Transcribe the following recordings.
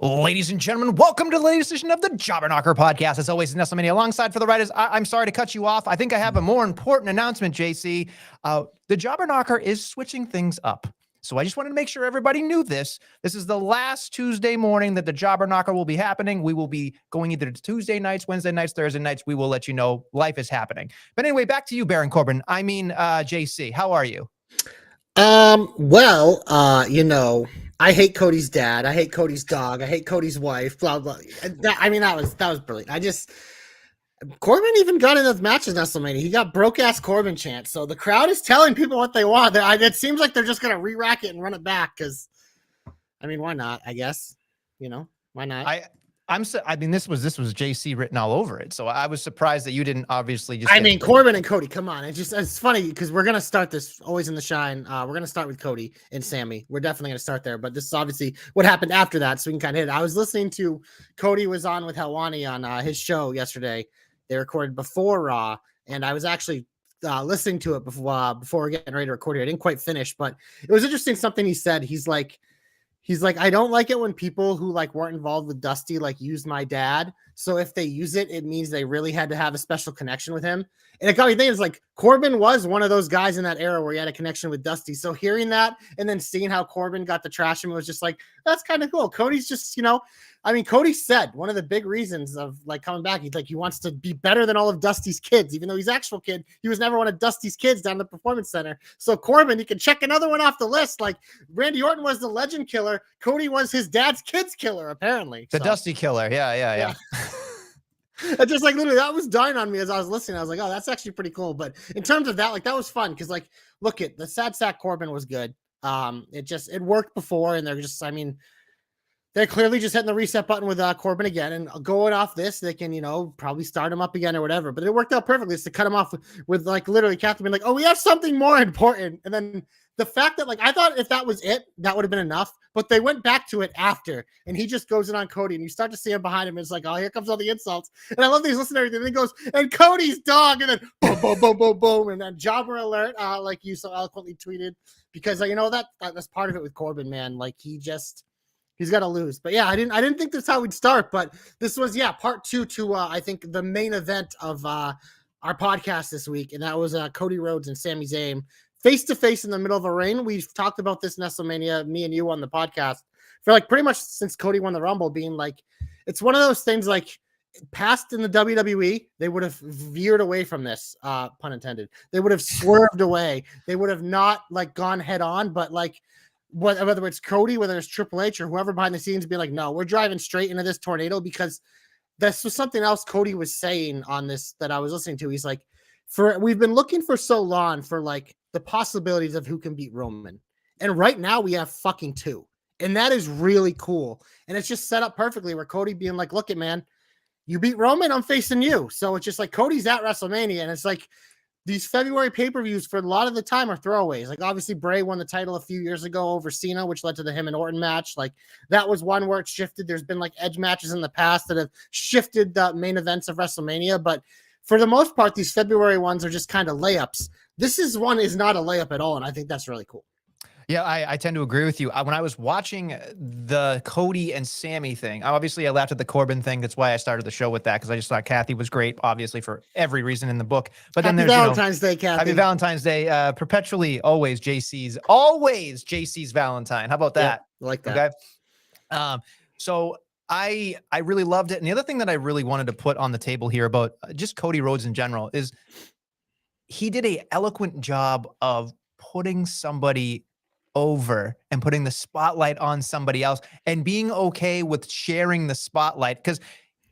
Ladies and gentlemen, welcome to the latest edition of the Jobber Knocker podcast. As always, Nestlemania alongside for the writers. I'm sorry to cut you off. I think I have a more important announcement, JC. The Jobber Knocker is switching things up. So I just wanted to make sure everybody knew this. This is the last Tuesday morning that the Jobber Knocker will be happening. We will be going either to Tuesday nights, Wednesday nights, Thursday nights. We will let you know life is happening. But anyway, back to you, Baron Corbin. JC. How are you? I hate Cody's dad. I hate Cody's dog. I hate Cody's wife. Blah blah. That was brilliant. Corbin even got in those matches. Nestlemania. He got broke ass Corbin chants. So the crowd is telling people what they want. It seems like they're just gonna re-rack it and run it back. Because, why not? I guess, why not? This was JC written all over it. So I was surprised that you didn't obviously just. Corbin and Cody, come on. It's funny because we're going to start this always in the shine. We're going to start with Cody and Sammy. We're definitely going to start there, but this is obviously what happened after that. So we can kind of hit it. I was listening to Cody was on with Helwani on his show yesterday. They recorded before Raw, and I was actually listening to it before getting ready to record it. I didn't quite finish, but it was interesting. Something he said, He's like, I don't like it when people who weren't involved with Dusty use my dad. So if they use it, it means they really had to have a special connection with him. And it got me thinking, Corbin was one of those guys in that era where he had a connection with Dusty. So hearing that and then seeing how Corbin got to trash him was just that's kind of cool. Cody's just, Cody said one of the big reasons of coming back, he wants to be better than all of Dusty's kids, even though he's actual kid. He was never one of Dusty's kids down the Performance Center. So Corbin, he can check another one off the list. Randy Orton was the legend killer. Cody was his dad's kid's killer, apparently. The Dusty killer. Yeah. It just literally that was dying on me as I was listening. I was like, oh, that's actually pretty cool. But in terms of that, that was fun because look at the Sad Sack Corbin was good. It worked before, and they're clearly just hitting the reset button with Corbin again, and going off this, they can probably start him up again or whatever. But it worked out perfectly. It's to cut him off with literally Catherine being oh, we have something more important, and then the fact that I thought if that was it, that would have been enough. But they went back to it after, and he just goes in on Cody, and you start to see him behind him. And it's oh, here comes all the insults. And I love these listening to everything. And he goes, and Cody's dog, and then boom, boom, boom, boom, boom, and then jobber alert, like you so eloquently tweeted. Because that's part of it with Corbin, man. He's got to lose. But yeah, I didn't think that's how we'd start. But this was part 2 to I think the main event of our podcast this week, and that was Cody Rhodes and Sami Zayn face to face in the middle of a ring. We've talked about this Nestlemania, me and you on the podcast for pretty much since Cody won the Rumble, being it's one of those things past in the WWE, they would have veered away from this, pun intended. They would have swerved away. They would have not gone head on, but whether it's Cody, whether it's Triple H or whoever behind the scenes being no, we're driving straight into this tornado, because this was something else Cody was saying on this that I was listening to. He's we've been looking for so long for the possibilities of who can beat Roman. And right now we have fucking 2. And that is really cool. And it's just set up perfectly where Cody being look it, man, you beat Roman, I'm facing you. So it's just Cody's at WrestleMania. And it's these February pay-per-views for a lot of the time are throwaways. Obviously Bray won the title a few years ago over Cena, which led to the him and Orton match. That was one where it shifted. There's been edge matches in the past that have shifted the main events of WrestleMania. But for the most part, these February ones are just kind of layups. This is not a layup at all. And I think that's really cool. Yeah, I tend to agree with you. When I was watching the Cody and Sammy thing, obviously I laughed at the Corbin thing. That's why I started the show with that, because I just thought Kathy was great, obviously for every reason in the book. But then Happy there's, Valentine's Day, Kathy. Happy Valentine's Day, perpetually, always JC's Valentine. How about that? Yep, I like that. Okay. So I really loved it. And the other thing that I really wanted to put on the table here about just Cody Rhodes in general is he did a eloquent job of putting somebody over and putting the spotlight on somebody else and being okay with sharing the spotlight. Because,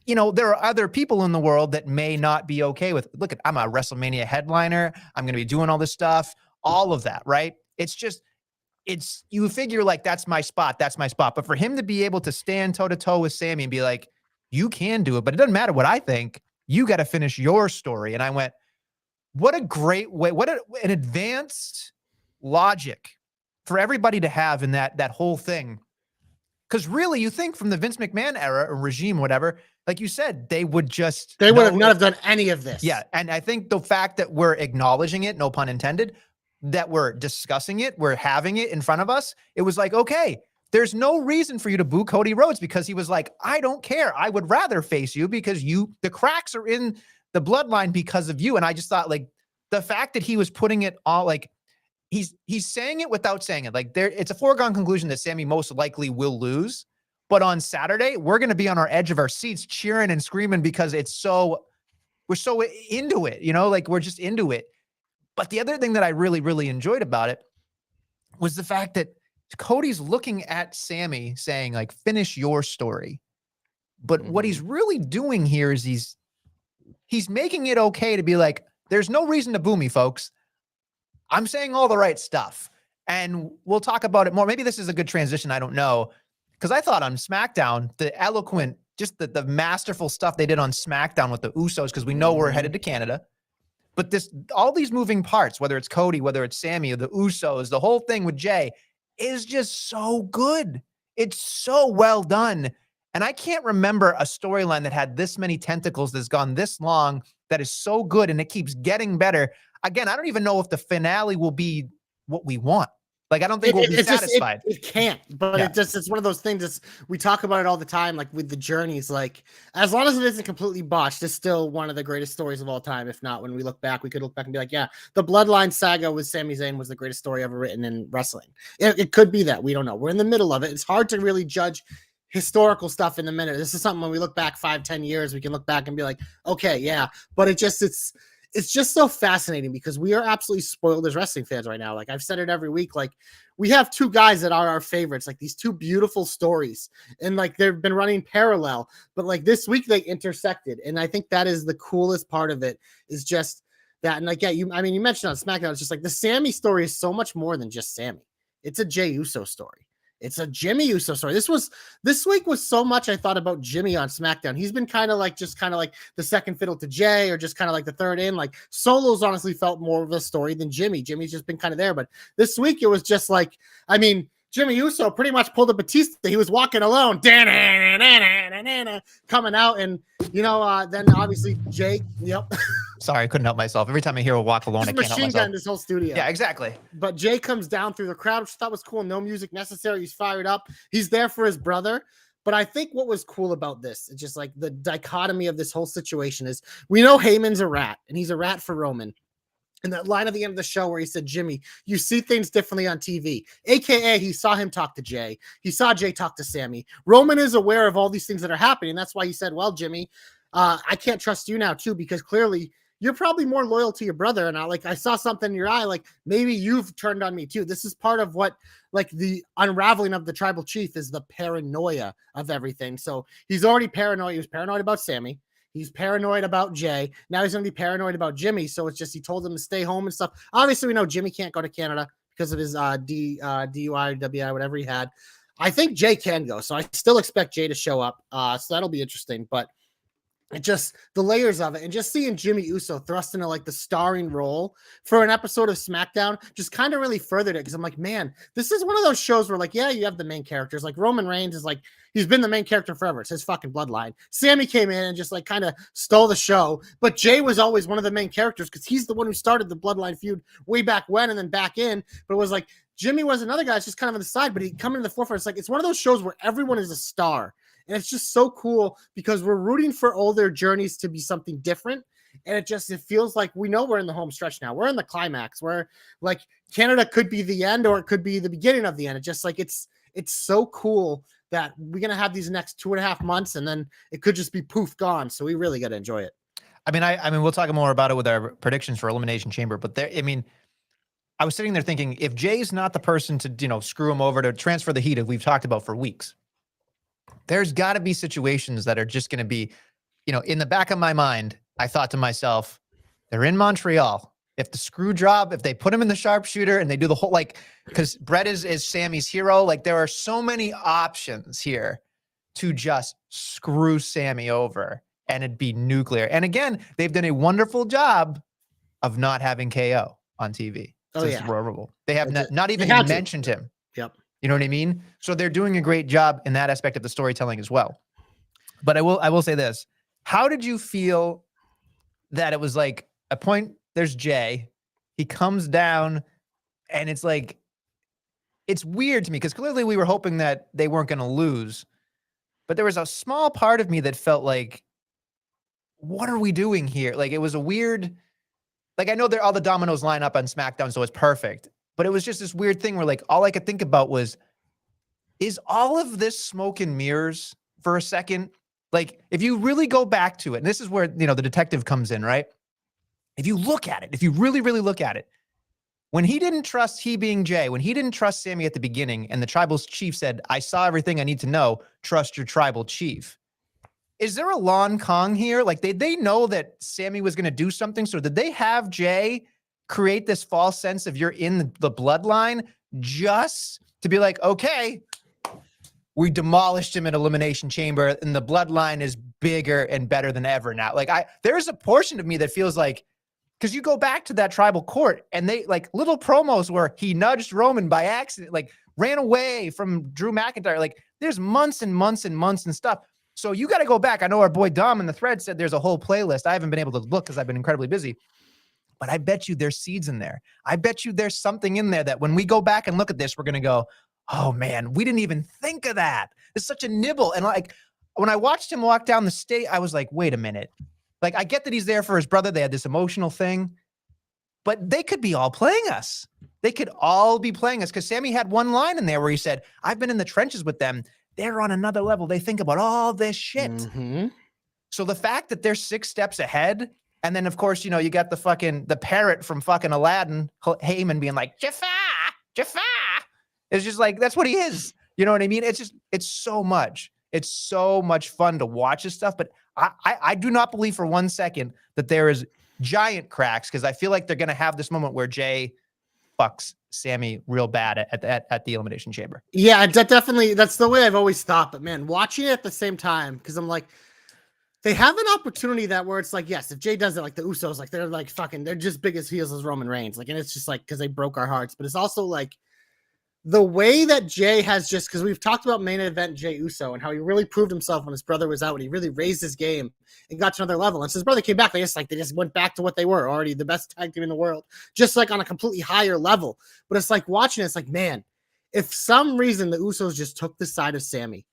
there are other people in the world that may not be okay with, look, I'm a WrestleMania headliner. I'm going to be doing all this stuff, all of that, right? You figure like, that's my spot. But for him to be able to stand toe to toe with Sammy and be like, you can do it, but it doesn't matter what I think. You got to finish your story. And I went, what a great way. An advanced logic for everybody to have in that whole thing. Because really, you think from the Vince McMahon era or regime, whatever, like you said, they would not have done any of this. Yeah. And I think the fact that we're acknowledging it, no pun intended, that we're discussing it, we're having it in front of us, it was like, okay, there's no reason for you to boo Cody Rhodes, because he was like, I don't care. I would rather face you because the cracks are in the bloodline because of you. And I just thought, like, the fact that he was putting it all, like, he's saying it without saying it. Like, it's a foregone conclusion that Sammy most likely will lose. But on Saturday, we're going to be on our edge of our seats cheering and screaming because we're so into it, like we're just into it. But the other thing that I really, really enjoyed about it was the fact that Cody's looking at Sammy saying, like, finish your story. But what he's really doing here is he's making it okay to be like, there's no reason to boo me, folks. I'm saying all the right stuff. And we'll talk about it more. Maybe this is a good transition. I don't know. Because I thought on SmackDown, the eloquent, just the masterful stuff they did on SmackDown with the Usos, because we know we're headed to Canada. But all these moving parts, whether it's Cody, whether it's Sammy, or the Usos, the whole thing with Jay is just so good. It's so well done. And I can't remember a storyline that had this many tentacles, that's gone this long, that is so good, and it keeps getting better. Again, I don't even know if the finale will be what we want. Like, I don't think we'll be satisfied. It can't, but it's one of those things we talk about it all the time, like with the journeys, like as long as it isn't completely botched, it's still one of the greatest stories of all time. If not, when we look back, we could look back and be like, yeah, the Bloodline saga with Sami Zayn was the greatest story ever written in wrestling. It could be that. We don't know. We're in the middle of it. It's hard to really judge historical stuff in the minute. This is something when we look back 5-10 years, we can look back and be like, okay, yeah, but it's just so fascinating because we are absolutely spoiled as wrestling fans right now. Like I've said it every week, like we have two guys that are our favorites, like these two beautiful stories, and like they've been running parallel, but like this week they intersected. And I think that is the coolest part of it, is just that. And like, yeah, you mentioned on SmackDown, it's just like the Sammy story is so much more than just Sammy. It's a Jey Uso story. It's a Jimmy Uso story. This week was so much I thought about Jimmy on SmackDown. He's been kind of like the second fiddle to Jay, or just kind of like the third in. Like Solo's honestly felt more of a story than Jimmy. Jimmy's just been kind of there. But this week it was just like, Jimmy Uso pretty much pulled a Batista. He was walking alone, coming out, and then obviously Jay. Yep. Sorry, I couldn't help myself. Every time I hear a walk alone, I can't help myself. Gun this whole studio. Yeah, exactly. But Jay comes down through the crowd, which I thought was cool. No music necessary. He's fired up. He's there for his brother. But I think what was cool about this, it's just like the dichotomy of this whole situation, is we know Heyman's a rat, and he's a rat for Roman. And that line at the end of the show where he said, Jimmy, you see things differently on TV, AKA he saw him talk to Jay. He saw Jay talk to Sammy. Roman is aware of all these things that are happening. That's why he said, well, Jimmy, I can't trust you now too, because clearly you're probably more loyal to your brother. And I saw something in your eye, like maybe you've turned on me too. This is part of what, like, the unraveling of the tribal chief is the paranoia of everything. So he's already paranoid. He was paranoid about Sammy. He's paranoid about Jay. Now he's going to be paranoid about Jimmy. So it's just, he told him to stay home and stuff. Obviously, we know Jimmy can't go to Canada because of his DUI, WI, whatever he had. I think Jay can go. So I still expect Jay to show up. So that'll be interesting. But it just, the layers of it, and just seeing Jimmy Uso thrust into like the starring role for an episode of SmackDown just kind of really furthered it. Because I'm like, man, this is one of those shows where, like, yeah, you have the main characters. Like Roman Reigns is like, he's been the main character forever. It's his fucking bloodline. Sammy came in and just like kind of stole the show. But Jay was always one of the main characters because he's the one who started the bloodline feud way back when and then back in. But it was like, Jimmy was another guy that's just kind of on the side, but he coming to the forefront. It's like it's one of those shows where everyone is a star. And it's just so cool because we're rooting for all their journeys to be something different. And it feels like we know we're in the home stretch now. We're in the climax where like Canada could be the end or it could be the beginning of the end. It's just like it's so cool that we're gonna have these next 2.5 months and then it could just be poof gone. So we really gotta enjoy it. I mean, we'll talk more about it with our predictions for Elimination Chamber, but I was sitting there thinking, if Jay's not the person to, screw him over to transfer the heat, as we've talked about for weeks, there's got to be situations that are just going to be, in the back of my mind, I thought to myself, they're in Montreal. If the screw job, if they put him in the sharpshooter and they do the whole, because Brett is Sammy's hero, there are so many options here to just screw Sammy over and it'd be nuclear. And again, they've done a wonderful job of not having KO on TV. Oh, yeah. Royal Rumble. They have not even mentioned him. Yep. You know what I mean? So they're doing a great job in that aspect of the storytelling as well. But I will say this. How did you feel that it was like a point, there's Jay, he comes down and it's like, it's weird to me because clearly we were hoping that they weren't going to lose, but there was a small part of me that felt like, what are we doing here? It was a weird, I know all the dominoes line up on SmackDown, so it's perfect, but it was just this weird thing where all I could think about was, is all of this smoke and mirrors for a second? If you really go back to it, and this is where, the detective comes in, right? If you look at it, if you really, really look at it, when he didn't trust, he being Jay, when he didn't trust Sammy at the beginning and the tribal chief said, I saw everything I need to know, trust your tribal chief. Is there a Lon Kong here? Did they know that Sammy was going to do something? So did they have Jay create this false sense of you're in the bloodline just to be like, okay, we demolished him in Elimination Chamber and the bloodline is bigger and better than ever now. There's a portion of me that feels like, because you go back to that tribal court and they little promos where he nudged Roman by accident, ran away from Drew McIntyre. There's months and months and months and stuff. So you got to go back. I know our boy Dom in the thread said there's a whole playlist. I haven't been able to look because I've been incredibly busy, but I bet you there's seeds in there. I bet you there's something in there that when we go back and look at this, we're going to go, oh man, we didn't even think of that. It's such a nibble. And when I watched him walk down the stage, I was like, wait a minute. I get that he's there for his brother. They had this emotional thing, but they could be all playing us. They could all be playing us because Sammy had one line in there where he said, I've been in the trenches with them. They're on another level. They think about all this shit. Mm-hmm. So the fact that they're 6 steps ahead, and then of course, you got the parrot from fucking Aladdin, Heyman being like, Jafar, Jafar. It's just that's what he is. You know what I mean? It's so much. It's so much fun to watch this stuff, but I do not believe for 1 second that there is giant cracks because I feel like they're going to have this moment where Jay fucks Sammy real bad at the Elimination Chamber. Yeah, that's the way I've always thought. But man, watching it at the same time, because I'm like, they have an opportunity that where it's yes, if Jay does it, the Usos, they're just big as heels as Roman Reigns. And it's just because they broke our hearts. But it's also the way that Jay has because we've talked about main event Jay Uso and how he really proved himself when his brother was out and he really raised his game and got to another level. And so his brother came back, they just went back to what they were already, the best tag team in the world, just on a completely higher level. But it's watching it, it's man, if some reason the Usos just took the side of Sammy,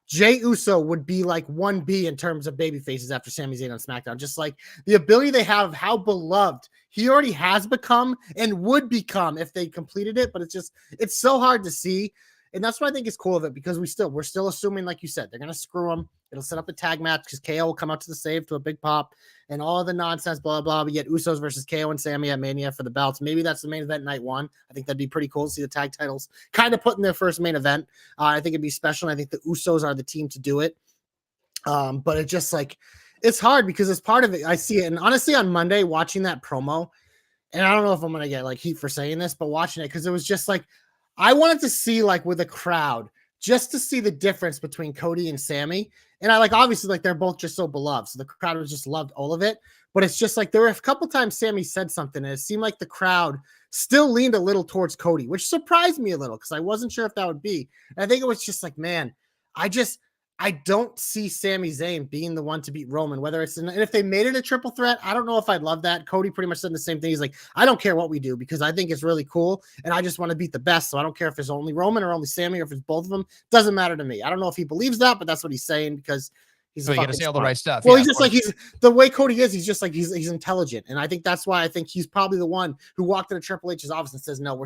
Jay Uso would be 1B in terms of baby faces after Sami Zayn on SmackDown. Just the ability they have, how beloved he already has become and would become if they completed it. But it's so hard to see. And that's what I think is cool of it because we're still assuming, like you said, they're going to screw him. It'll set up a tag match because KO will come out to the save to a big pop and all of the nonsense, blah, blah. We get Usos versus KO and Sammy at Mania for the belts. Maybe that's the main event night 1. I think that'd be pretty cool to see the tag titles kind of put in their first main event. I think it'd be special. And I think the Usos are the team to do it. But it just it's hard because it's part of it. I see it. And honestly, on Monday, watching that promo, and I don't know if I'm going to get heat for saying this, but watching it, because it was just I wanted to see with a crowd just to see the difference between Cody and Sammy. And I obviously they're both just so beloved. So the crowd was just loved all of it. But it's just there were a couple times Sammy said something and it seemed like the crowd still leaned a little towards Cody, which surprised me a little because I wasn't sure if that would be. And I think it was just man, I don't see Sami Zayn being the one to beat Roman, whether it's and if they made it a triple threat, I don't know if I'd love that. Cody pretty much said the same thing. He's like, I don't care what we do because I think it's really cool and I just want to beat the best. So I don't care if it's only Roman or only Sami or if it's both of them. Doesn't matter to me. I don't know if he believes that, but that's what he's saying because he's So you got to say all the right stuff. Well, Yeah, he's just like he's the way Cody is. He's just like he's intelligent, and I think that's why I think he's probably the one who walked into Triple H's office and says, "No, we're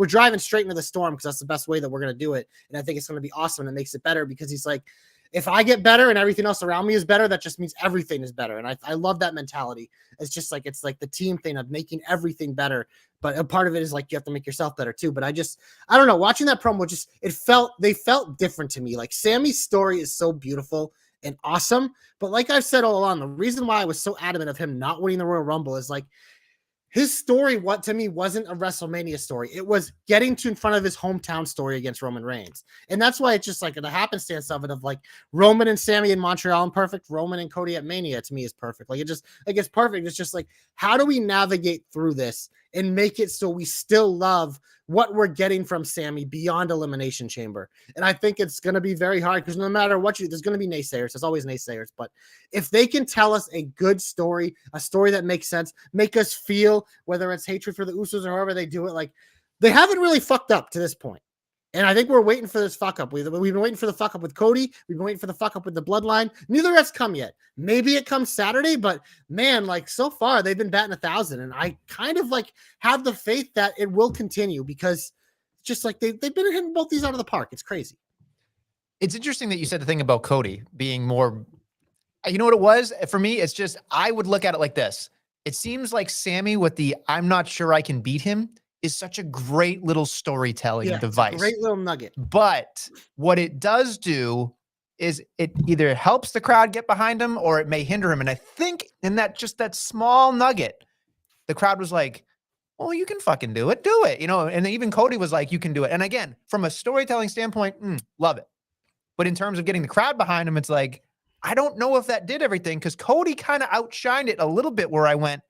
driving straight into the storm because that's the best way that we're going to do it." And I think it's going to be awesome, and it makes it better because he's like, if I get better and everything else around me is better, that just means everything is better, and I love that mentality. It's just like it's like the team thing of making everything better. But a part of it is like you have to make yourself better too. But I don't know. Watching that promo, they felt different to me. Like Sammy's story is so beautiful and awesome. But like I've said all along, the reason why I was so adamant of him not winning the Royal Rumble is like his story, what to me wasn't a WrestleMania story. It was getting to in front of his hometown story against Roman Reigns. And that's why it's just like the happenstance of it of like Roman and Sami in Montreal and perfect. Roman and Cody at Mania to me is perfect. Like it's perfect. It's just like, how do we navigate through this and make it so we still love what we're getting from Sami beyond Elimination Chamber? And I think it's going to be very hard because no matter what there's going to be naysayers. There's always naysayers. But if they can tell us a good story, a story that makes sense, make us feel, whether it's hatred for the Usos or however they do it, like they haven't really fucked up to this point. And I think we're waiting for this fuck up. We've been waiting for the fuck up with Cody. We've been waiting for the fuck up with the Bloodline. Neither has come yet. Maybe it comes Saturday, but man, like so far they've been batting 1,000, and I kind of like have the faith that it will continue because just like they've been hitting both these out of the park. It's crazy. It's interesting that you said the thing about Cody being more. You know what it was for me? It's just I would look at it like this. It seems like Sami with the "I'm not sure I can beat him" is such a great little storytelling device. Great little nugget. But what it does do is it either helps the crowd get behind him or it may hinder him. And I think in that small nugget, the crowd was like, "Oh, you can fucking do it. Do it." You know, and even Cody was like, "You can do it." And again, from a storytelling standpoint, love it. But in terms of getting the crowd behind him, it's like, I don't know if that did everything because Cody kind of outshined it a little bit where I went,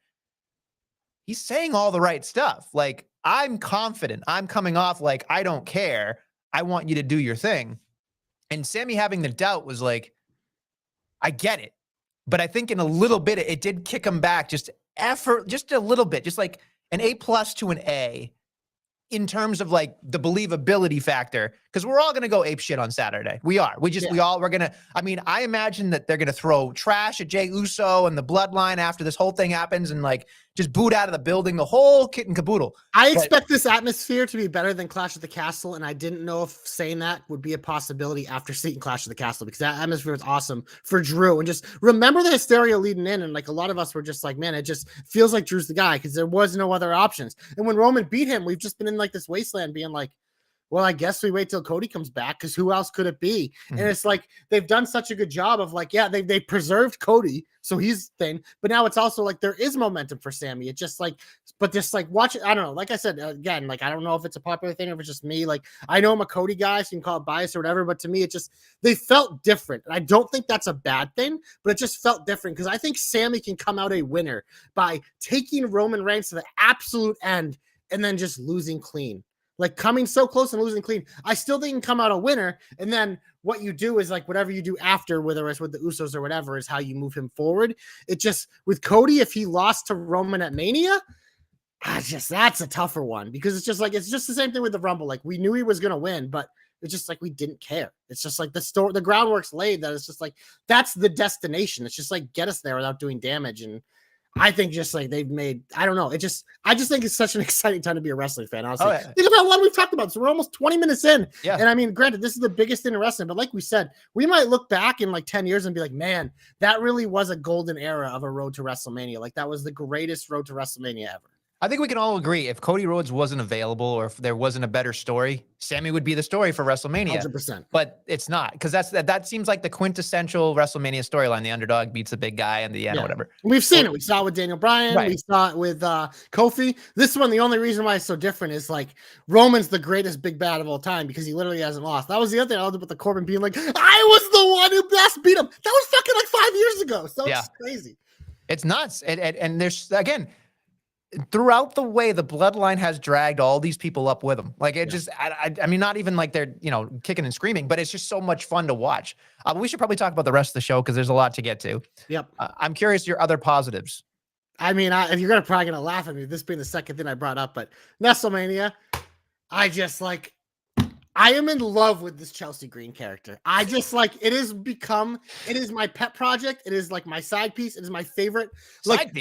he's saying all the right stuff. Like, I'm confident. I'm coming off like, I don't care. I want you to do your thing. And Sami having the doubt was like, I get it. But I think in a little bit, it did kick him back just a little bit, just like an A+ to an A in terms of like the believability factor. Because we're all going to go ape shit on Saturday. We are. We're going to, I mean, I imagine that they're going to throw trash at Jey Uso and the Bloodline after this whole thing happens and like just boot out of the building, the whole kit and caboodle. I expect this atmosphere to be better than Clash of the Castle, and I didn't know if saying that would be a possibility after seeing Clash of the Castle because that atmosphere was awesome for Drew. And just remember the hysteria leading in, and like a lot of us were just like, man, it just feels like Drew's the guy because there was no other options. And when Roman beat him, we've just been in like this wasteland being like, well, I guess we wait till Cody comes back because who else could it be? Mm-hmm. And it's like they've done such a good job of like, yeah, they preserved Cody, so he's thin, but now it's also like there is momentum for Sami. It's just like, but just like watch it. I don't know. Like I said again, like I don't know if it's a popular thing or if it's just me. Like I know I'm a Cody guy, so you can call it bias or whatever, but to me, they felt different. And I don't think that's a bad thing, but it just felt different because I think Sami can come out a winner by taking Roman Reigns to the absolute end and then just losing clean. Like coming so close and losing clean, I still think you can come out a winner. And then what you do is like whatever you do after, whether it's with the Usos or whatever, is how you move him forward. It just with Cody, if he lost to Roman at Mania, that's a tougher one because it's just the same thing with the Rumble. Like we knew he was gonna win, but it's just like we didn't care. It's just like the groundwork's laid that it's just like that's the destination. It's just like get us there without doing damage. And I think just like they've made, I don't know. I just think it's such an exciting time to be a wrestling fan. Honestly, think about what we've talked about. So we're almost 20 minutes in. Yeah. And I mean, granted, this is the biggest thing in wrestling, but like we said, we might look back in like 10 years and be like, man, that really was a golden era of a road to WrestleMania. Like that was the greatest road to WrestleMania ever. I think we can all agree if Cody Rhodes wasn't available or if there wasn't a better story, Sami would be the story for WrestleMania. 100%. But it's not because that seems like the quintessential WrestleMania storyline. The underdog beats the big guy in the end or whatever. We've seen it. We saw it with Daniel Bryan. Right. We saw it with Kofi. This one, the only reason why it's so different is like Roman's the greatest big bad of all time because he literally hasn't lost. That was the other thing I loved about the Corbin being like, I was the one who best beat him. That was fucking like 5 years ago. So it's crazy. It's nuts. And there's, again, throughout the way, the bloodline has dragged all these people up with them. Like it Yeah. just, I mean, not even like they're, kicking and screaming, but it's just so much fun to watch. We should probably talk about the rest of the show because there's a lot to get to. Yep. I'm curious your other positives. I mean, if you're probably gonna laugh at me, this being the second thing I brought up, but Nestlemania, I just like, I am in love with this Chelsea Green character. I just like, it is my pet project. It is like my side piece. It is my favorite, like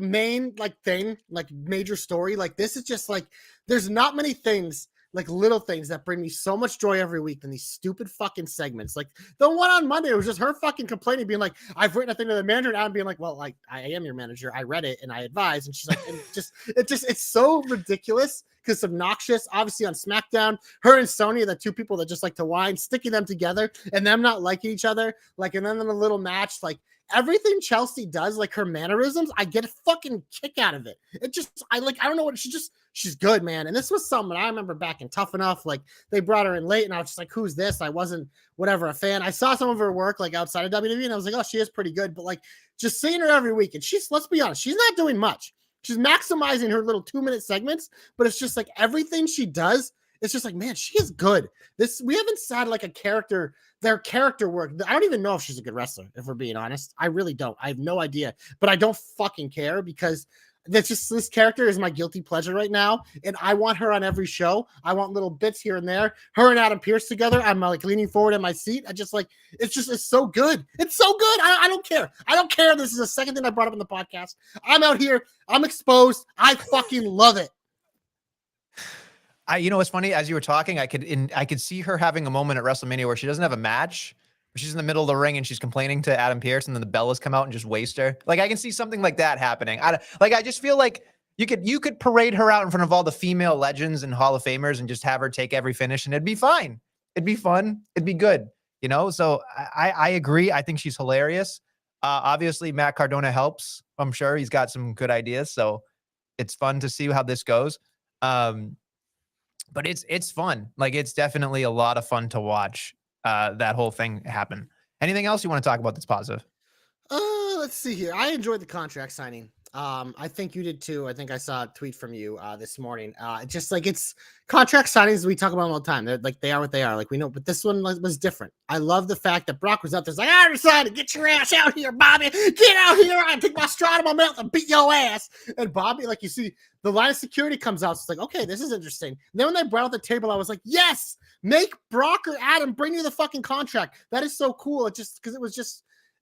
main thing, like major story. Like this is just like, there's not many things, like little things that bring me so much joy every week than these stupid fucking segments. Like the one on Monday, it was just her fucking complaining, being like, I've written a thing to the manager, and I'm being like, well, like I am your manager. I read it and I advise. And she's like, and it's so ridiculous because it's obnoxious. Obviously on SmackDown, her and Sonya, the two people that just like to whine, sticking them together and them not liking each other. Like, and then in a little match, like everything Chelsea does, like her mannerisms, I get a fucking kick out of it. It just, I don't know what she's good, man. And this was someone I remember back in Tough Enough. Like they brought her in late and I was just like, who's this? I wasn't a fan. I saw some of her work like outside of WWE and I was like, oh, she is pretty good. But like just seeing her every week, and let's be honest, she's not doing much. She's maximizing her little 2-minute segments, but it's just like everything she does, it's just like, man, she is good. We haven't had like their character work. I don't even know if she's a good wrestler, if we're being honest. I really don't. I have no idea, but I don't fucking care because this character is my guilty pleasure right now. And I want her on every show. I want little bits here and there. Her and Adam Pearce together. I'm like leaning forward in my seat. I just like, it's so good. It's so good. I don't care. I don't care. This is the second thing I brought up in the podcast. I'm out here. I'm exposed. I fucking love it. It's funny, as you were talking, I could see her having a moment at WrestleMania where she doesn't have a match, but she's in the middle of the ring and she's complaining to Adam Pearce, and then the Bellas come out and just waste her. Like I can see something like that happening. I just feel like you could parade her out in front of all the female legends and Hall of Famers and just have her take every finish, and it'd be fine. It'd be fun. It'd be good. So I agree. I think she's hilarious. Obviously, Matt Cardona helps. I'm sure he's got some good ideas. So it's fun to see how this goes. But it's fun. Like it's definitely a lot of fun to watch that whole thing happen. Anything else you want to talk about that's positive? Let's see here. I enjoyed the contract signing. I think you did too. I think I saw a tweet from you this morning. Just like it's contract signings, we talk about them all the time. They're like they are what they are. Like we know, but this one was different. I love the fact that Brock was out there like, I decided, get your ass out here, Bobby. Get out here. I take my stride on my mouth and beat your ass. And Bobby, like you see, the line of security comes out. So it's like, okay, this is interesting. And then when they brought out the table, I was like, yes, make Brock or Adam bring you the fucking contract. That is so cool. It just because it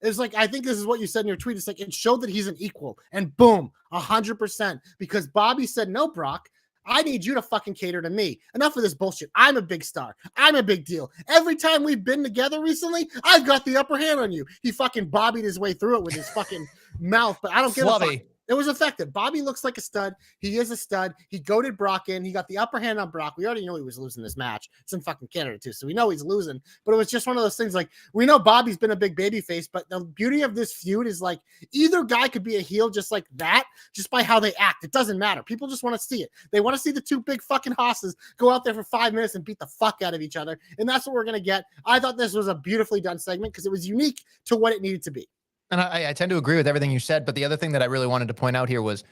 was like, I think this is what you said in your tweet. It's like, it showed that he's an equal, and boom, 100%. Because Bobby said, no, Brock, I need you to fucking cater to me. Enough of this bullshit. I'm a big star. I'm a big deal. Every time we've been together recently, I've got the upper hand on you. He fucking Bobbied his way through it with his fucking mouth, but I don't give a fuck. It was effective. Bobby looks like a stud. He is a stud. He goaded Brock in. He got the upper hand on Brock. We already know he was losing this match. It's in fucking Canada too, so we know he's losing. But it was just one of those things like, we know Bobby's been a big baby face, but the beauty of this feud is like either guy could be a heel just like that, just by how they act. It doesn't matter. People just want to see it. They want to see the two big fucking hosses go out there for 5 minutes and beat the fuck out of each other. And that's what we're going to get. I thought this was a beautifully done segment because it was unique to what it needed to be. And I tend to agree with everything you said, but the other thing that I really wanted to point out here was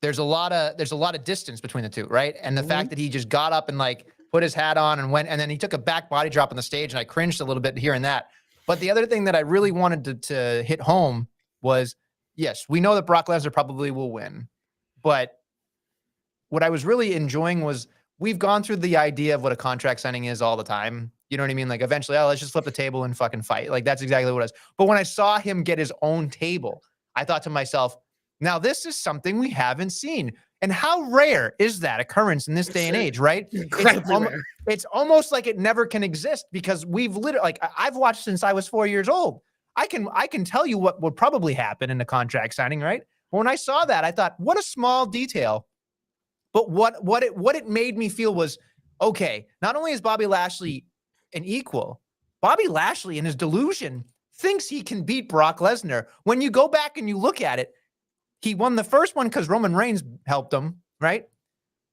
there's a lot of distance between the two, right? And the fact that he just got up and like put his hat on and went, and then he took a back body drop on the stage, and I cringed a little bit here and that. But the other thing that I really wanted to hit home was, yes, we know that Brock Lesnar probably will win, but what I was really enjoying was we've gone through the idea of what a contract signing is all the time. You know what I mean? Like eventually, let's just flip the table and fucking fight. Like that's exactly what it was. But when I saw him get his own table, I thought to myself, now this is something we haven't seen. And how rare is that occurrence in this day and age, right? It's almost like it never can exist because we've literally, like I've watched since I was 4 years old. I can tell you what would probably happen in a contract signing, right? But when I saw that, I thought, what a small detail. But what it made me feel was, okay, not only is Bobby Lashley an equal, Bobby Lashley in his delusion thinks he can beat Brock Lesnar. When you go back and you look at it, he won the first one because Roman Reigns helped him, right?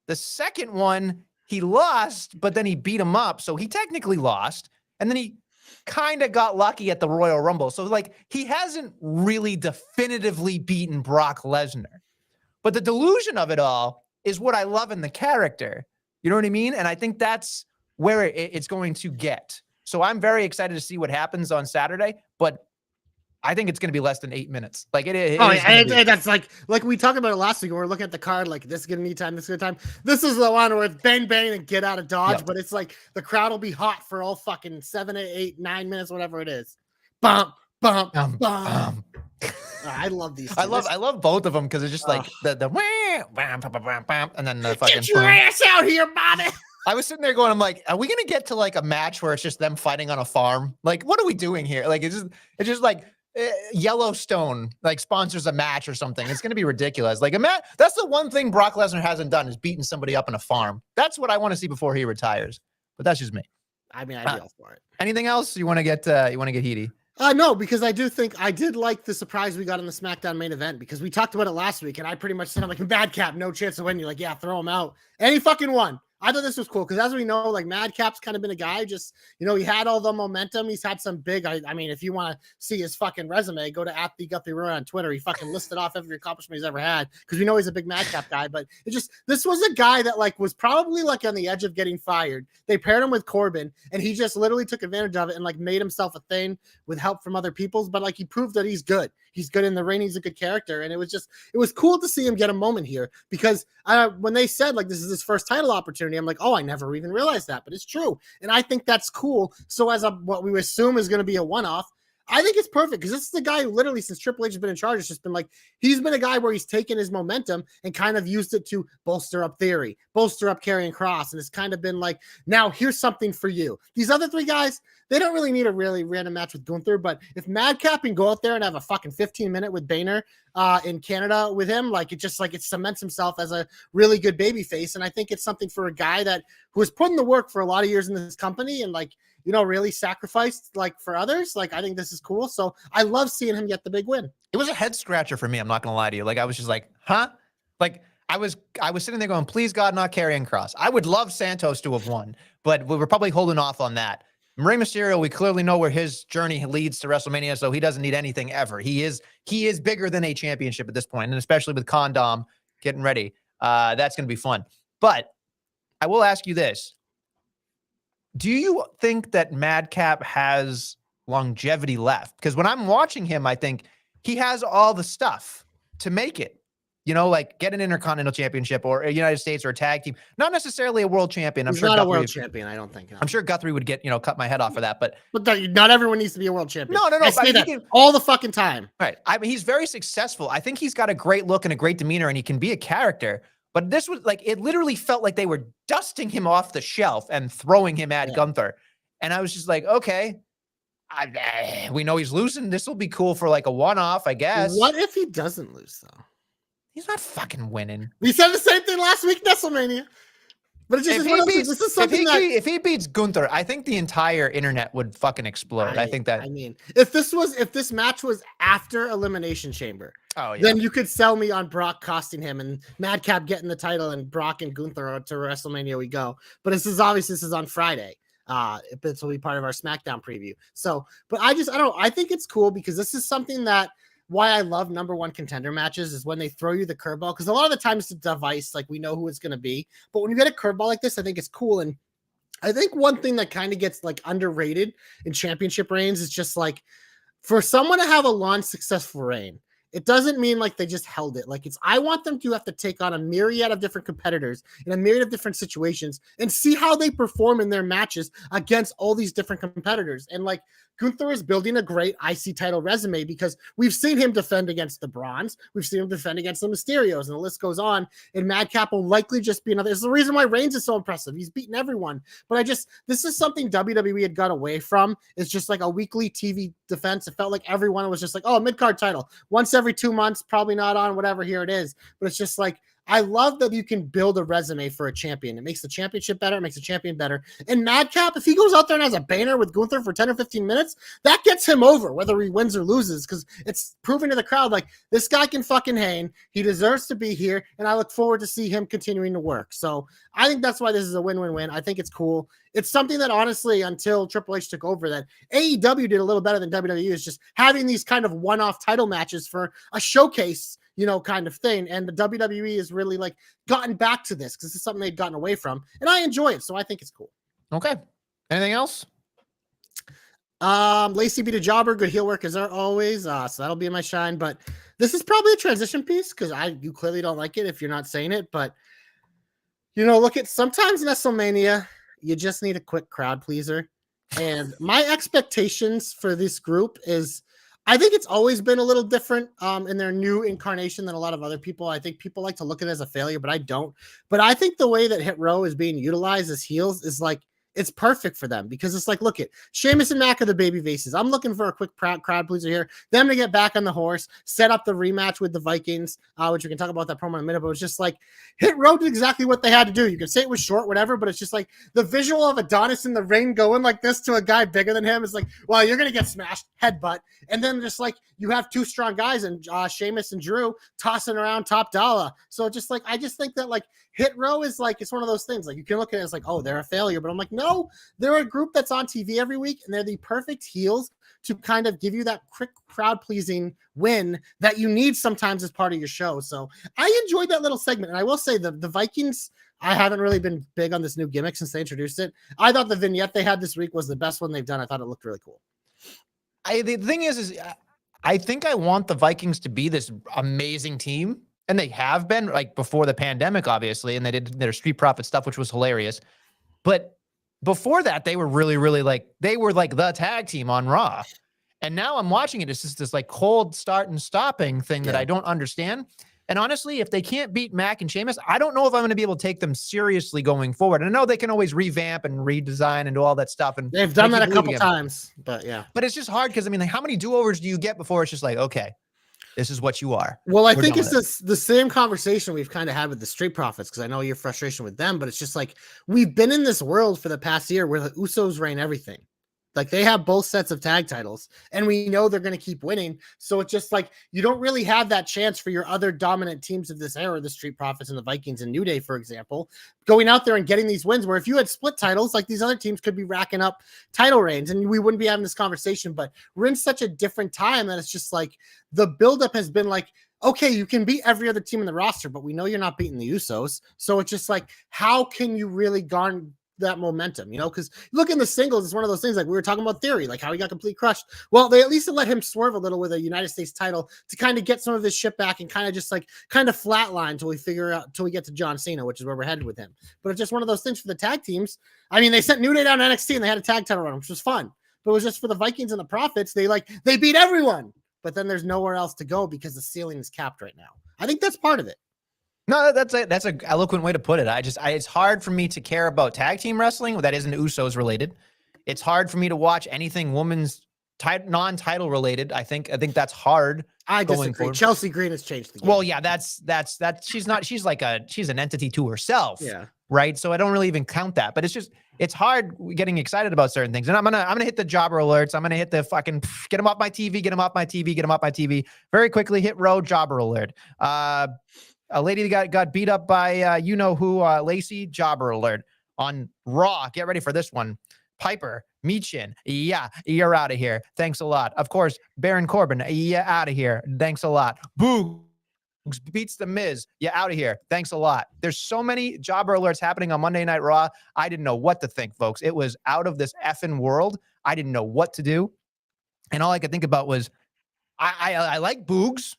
The second one, he lost, but then he beat him up. So he technically lost. And then he kind of got lucky at the Royal Rumble. So like he hasn't really definitively beaten Brock Lesnar. But the delusion of it all is what I love in the character. You know what I mean? And I think that's where it's going to get. So I'm very excited to see what happens on Saturday, but I think it's going to be less than 8 minutes. Like that's like we talked about it last week when we are looking at the card, like this is going to need time, this is going to time. This is the one where it's bang, bang, and get out of Dodge, Yep. but it's like the crowd will be hot for all fucking 7, 8, 9 minutes, whatever it is. Bump, bump, bump. I love these. I love both of them because it's just like the wham, bam, bam, bam, bam, and then the fucking get your ass out here, Bobby. I was sitting there going, I'm like, are we gonna get to like a match where it's just them fighting on a farm? Like, what are we doing here? Like, it's just like Yellowstone like sponsors a match or something. It's gonna be ridiculous. Like, that's the one thing Brock Lesnar hasn't done is beating somebody up on a farm. That's what I want to see before he retires. But that's just me. I mean, I'd be all for it. Anything else you want to get? Heaty? No, because I did like the surprise we got in the SmackDown main event because we talked about it last week and I pretty much said, I'm like, Madcap, no chance of winning. You're like, yeah, throw him out. And he fucking won. I thought this was cool because as we know, like Madcap's kind of been a guy just, he had all the momentum. He's had some big, I mean, if you want to see his fucking resume, go to @TheGuthyRoy on Twitter. He fucking listed off every accomplishment he's ever had because we know he's a big Madcap guy, but this was a guy that like was probably like on the edge of getting fired. They paired him with Corbin and he just literally took advantage of it and like made himself a thing with help from other people's, but like he proved that he's good. He's good in the ring. He's a good character. And it was cool to see him get a moment here because when they said like, this is his first title opportunity, I'm like, oh, I never even realized that, but it's true. And I think that's cool. So as what we assume is going to be a one-off, I think it's perfect because this is the guy who literally since Triple H has been in charge, it's just been like, he's been a guy where he's taken his momentum and kind of used it to bolster up Theory, bolster up Karrion Kross. And it's kind of been like, now here's something for you. These other three guys, they don't really need a really random match with Gunther, but if Madcap can go out there and have a fucking 15-minute with Boehner in Canada with him, like it cements himself as a really good babyface. And I think it's something for a guy who has put in the work for a lot of years in this company and like, really sacrificed like for others. Like, I think this is cool. So I love seeing him get the big win. It was a head scratcher for me. I'm not going to lie to you. Like, I was just like, huh? Like I was sitting there going, please God, not Karrion Kross. I would love Santos to have won, but we were probably holding off on that. Rey Mysterio, we clearly know where his journey leads to WrestleMania, so he doesn't need anything ever. He is bigger than a championship at this point, and especially with Condom getting ready. That's going to be fun. But I will ask you this. Do you think that Madcap has longevity left? Because when I'm watching him, I think he has all the stuff to make it. Like get an Intercontinental Championship or a United States or a tag team. Not necessarily a world champion. He's not a world champion, I don't think. No. I'm sure Guthrie would get, cut my head off for that. But not everyone needs to be a world champion. No. I say that all the fucking time. Right. I mean, he's very successful. I think he's got a great look and a great demeanor, and he can be a character. But this was like, it literally felt like they were dusting him off the shelf and throwing him at Gunther. And I was just like, okay, we know he's losing. This will be cool for like a one-off, I guess. What if he doesn't lose, though? He's not fucking winning. We said the same thing last week, Nestlemania. But it's just if he beats Gunther, I think the entire internet would fucking explode. I mean, if this match was after Elimination Chamber, then you could sell me on Brock costing him and Madcap getting the title and Brock and Gunther to WrestleMania we go. But this is on Friday. This will be part of our SmackDown preview. So, but I don't know. I think it's cool because this is something that why I love number one contender matches is when they throw you the curveball. Because a lot of the times it's a device, like we know who it's going to be. But when you get a curveball like this, I think it's cool. And I think one thing that kind of gets like underrated in championship reigns is just like for someone to have a long, successful reign, it doesn't mean like they just held it. Like I want them to have to take on a myriad of different competitors in a myriad of different situations and see how they perform in their matches against all these different competitors. And like Gunther is building a great IC title resume because we've seen him defend against the Bronze. We've seen him defend against the Mysterios, and the list goes on. And Madcap will likely just be another. It's the reason why Reigns is so impressive. He's beaten everyone. But this is something WWE had got away from. It's just like a weekly TV defense. It felt like everyone was just like, oh, mid-card title. Once every 2 months, probably not on, whatever, here it is. But it's just like, I love that you can build a resume for a champion. It makes the championship better. It makes the champion better. And Madcap, if he goes out there and has a banner with Gunther for 10 or 15 minutes, that gets him over, whether he wins or loses, because it's proving to the crowd, like, this guy can fucking hang. He deserves to be here, and I look forward to see him continuing to work. So I think that's why this is a win-win-win. I think it's cool. It's something that, honestly, until Triple H took over, that AEW did a little better than WWE, is just having these kind of one-off title matches for a showcase, kind of thing. And the WWE has really like gotten back to this because this is something they've gotten away from, and I enjoy it. So I think it's cool. Okay. Anything else? Lacey beat a jobber, good heel work as always. So that'll be in my shine, but this is probably a transition piece because you clearly don't like it if you're not saying it, but look at sometimes Nestlemania, you just need a quick crowd pleaser. And my expectations for this group is I think it's always been a little different in their new incarnation than a lot of other people. I think people like to look at it as a failure, but I don't. But I think the way that Hit Row is being utilized as heels is like, it's perfect for them because it's like, look at Sheamus and Mac are the baby faces. I'm looking for a quick crowd pleaser here. Them to get back on the horse, set up the rematch with the Vikings, which we can talk about that promo in a minute. But it's just like Hit Row did exactly what they had to do. You can say it was short, whatever, but it's just like the visual of Adonis in the ring going like this to a guy bigger than him is like, well, you're gonna get smashed, headbutt, and then just like you have two strong guys and Sheamus and Drew tossing around top dollar. So just like I just think that like Hit Row is like, it's one of those things like you can look at it as like, oh, they're a failure, but I'm like, no, they're a group that's on TV every week and they're the perfect heels to kind of give you that quick crowd pleasing win that you need sometimes as part of your show. So I enjoyed that little segment. And I will say the Vikings, I haven't really been big on this new gimmick since they introduced it. I thought the vignette they had this week was the best one they've done. I thought it looked really cool. The thing is I think I want the Vikings to be this amazing team. And they have been like before the pandemic, obviously, and they did their Street Profit stuff, which was hilarious. But before that, they were really, really like, they were like the tag team on Raw. And now I'm watching it. It's just this like cold start and stopping thing that I don't understand. And honestly, if they can't beat Mac and Sheamus, I don't know if I'm going to be able to take them seriously going forward. And I know they can always revamp and redesign and do all that stuff. And they've done that a couple times, but yeah. But it's just hard because I mean, like, how many do-overs do you get before it's just like, okay, this is what you are? Well, I think it's the same conversation we've kind of had with the Street Profits, because I know your frustration with them, but it's just like we've been in this world for the past year where the Usos reign everything. Like they have both sets of tag titles and we know they're going to keep winning. So it's just like, you don't really have that chance for your other dominant teams of this era, the Street Profits and the Vikings and New Day, for example, going out there and getting these wins where if you had split titles, like these other teams could be racking up title reigns and we wouldn't be having this conversation, but we're in such a different time that it's just like the buildup has been like, okay, you can beat every other team in the roster, but we know you're not beating the Usos. So it's just like, how can you really garner that momentum, because look in the singles, it's one of those things like we were talking about Theory, like how he got completely crushed. Well, they at least let him swerve a little with a United States title to kind of get some of his shit back and kind of just like kind of flatline till we get to John Cena, which is where we're headed with him. But it's just one of those things for the tag teams. I mean, they sent New Day down to NXT and they had a tag title run, which was fun, but it was just for the Vikings and the Profits. They beat everyone, but then there's nowhere else to go because the ceiling is capped right now. I think that's part of it. No, that's an eloquent way to put it. It's hard for me to care about tag team wrestling that isn't Usos related. It's hard for me to watch anything women's non-title related. I think that's hard. I disagree. Forward. Chelsea Green has changed the game. Well, yeah, that's she's an entity to herself. Yeah. Right. So I don't really even count that, but it's hard getting excited about certain things. And I'm gonna hit the jobber alerts. I'm gonna hit the fucking get them off my TV, get them off my TV, get them off my TV. Very quickly, Hit Row jobber alert. A lady got beat up by Lacey, jobber alert. On Raw, get ready for this one. Piper, Meechin, yeah, you're out of here. Thanks a lot. Of course, Baron Corbin, yeah, out of here. Thanks a lot. Boogs beats the Miz, yeah, out of here. Thanks a lot. There's so many jobber alerts happening on Monday Night Raw. I didn't know what to think, folks. It was out of this effing world. I didn't know what to do. And all I could think about was, I like Boogs.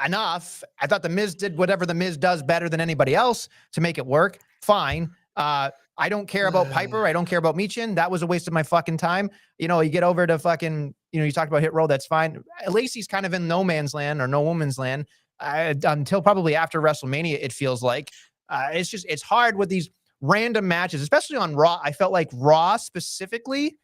Enough. I thought the Miz did whatever the Miz does better than anybody else to make it work. Fine. I don't care about Piper. I don't care about Meechin. That was a waste of my fucking time. You get over to fucking, you talked about Hit Row. That's fine. Lacey's kind of in no man's land or no woman's land until probably after WrestleMania, it feels like. It's hard with these random matches, especially on Raw. I felt like Raw specifically,